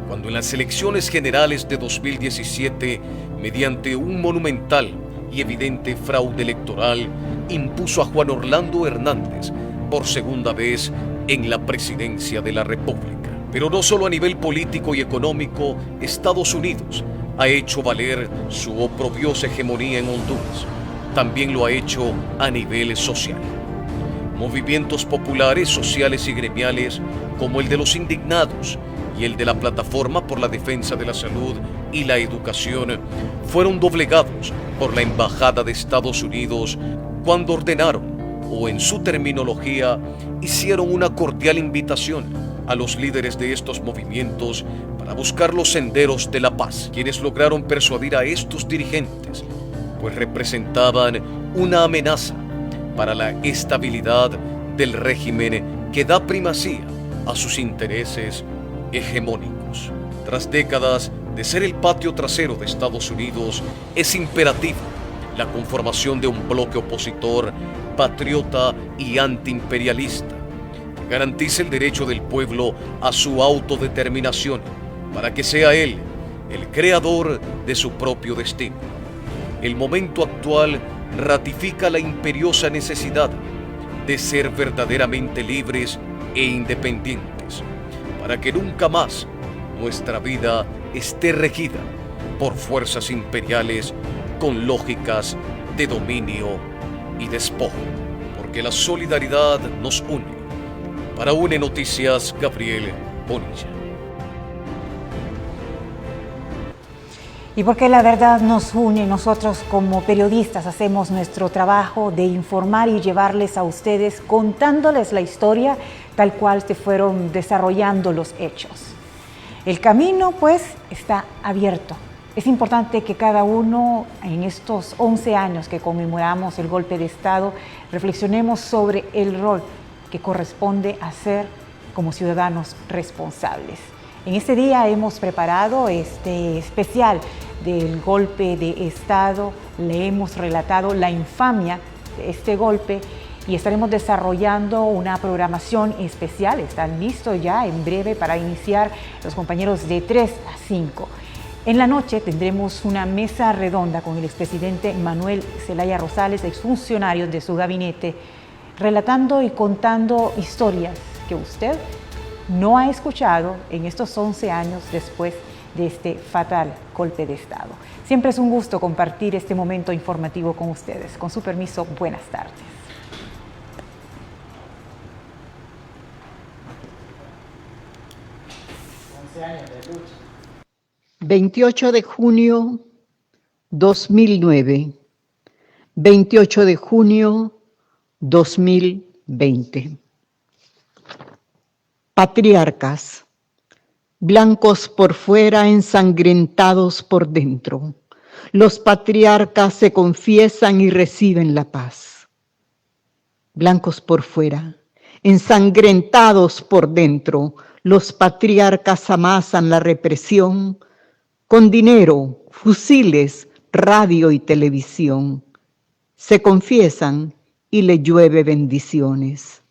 S7: cuando en las elecciones generales de 2017, mediante un monumental y evidente fraude electoral, impuso a Juan Orlando Hernández por segunda vez en la presidencia de la República. Pero no solo a nivel político y económico, Estados Unidos ha hecho valer su oprobiosa hegemonía en Honduras. También lo ha hecho a nivel social. Movimientos populares, sociales y gremiales, como el de los indignados y el de la Plataforma por la Defensa de la Salud y la Educación, fueron doblegados por la Embajada de Estados Unidos cuando ordenaron, o en su terminología, hicieron una cordial invitación a los líderes de estos movimientos para buscar los senderos de la paz, quienes lograron persuadir a estos dirigentes, pues representaban una amenaza para la estabilidad del régimen que da primacía a sus intereses hegemónicos. Tras décadas de ser el patio trasero de Estados Unidos, es imperativa la conformación de un bloque opositor, patriota y antiimperialista, que garantice el derecho del pueblo a su autodeterminación, para que sea él el creador de su propio destino. El momento actual ratifica la imperiosa necesidad de ser verdaderamente libres e independientes, para que nunca más nuestra vida esté regida por fuerzas imperiales con lógicas de dominio y despojo, porque la solidaridad nos une. Para UNE Noticias, Gabriel Bonilla.
S1: Y porque la verdad nos une, nosotros como periodistas hacemos nuestro trabajo de informar y llevarles a ustedes contándoles la historia tal cual se fueron desarrollando los hechos. El camino pues está abierto. Es importante que cada uno en estos 11 años que conmemoramos el golpe de Estado reflexionemos sobre el rol que corresponde hacer como ciudadanos responsables. En este día hemos preparado este especial del golpe de Estado, le hemos relatado la infamia de este golpe y estaremos desarrollando una programación especial. Están listos ya en breve para iniciar los compañeros de 3 a 5. En la noche tendremos una mesa redonda con el expresidente Manuel Zelaya Rosales, exfuncionarios de su gabinete, relatando y contando historias que usted no ha escuchado en estos 11 años después de este fatal golpe de Estado. Siempre es un gusto compartir este momento informativo con ustedes. Con su permiso, buenas tardes.
S8: 28 de junio 2009, 28 de junio 2020. Patriarcas, blancos por fuera, ensangrentados por dentro. Los patriarcas se confiesan y reciben la paz. Blancos por fuera, ensangrentados por dentro. Los patriarcas amasan la represión con dinero, fusiles, radio y televisión. Se confiesan y le llueve bendiciones.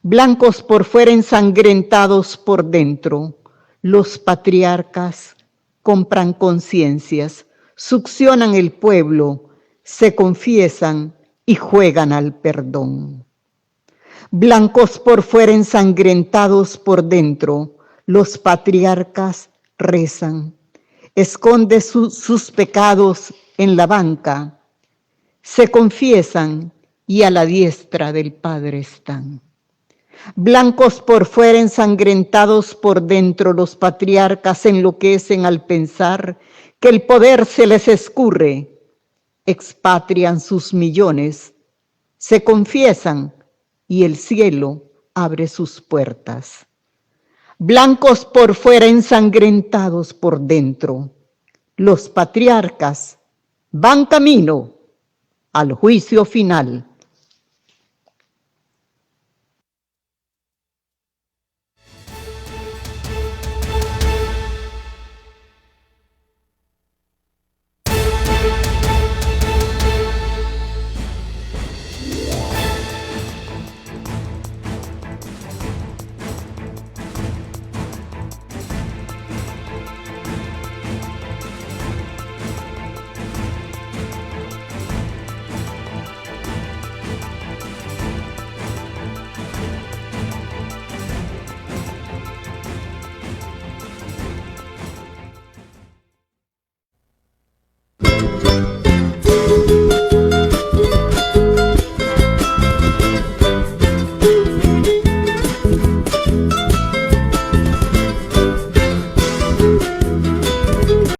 S8: Blancos por fuera, ensangrentados por dentro. Los patriarcas compran conciencias, succionan el pueblo, se confiesan y juegan al perdón. Blancos por fuera, ensangrentados por dentro. Los patriarcas rezan. Esconde sus pecados en la banca, se confiesan y a la diestra del Padre están. Blancos por fuera, ensangrentados por dentro, los patriarcas enloquecen al pensar que el poder se les escurre, expatrian sus millones, se confiesan y el cielo abre sus puertas. Blancos por fuera, ensangrentados por dentro. Los patriarcas van camino al juicio final.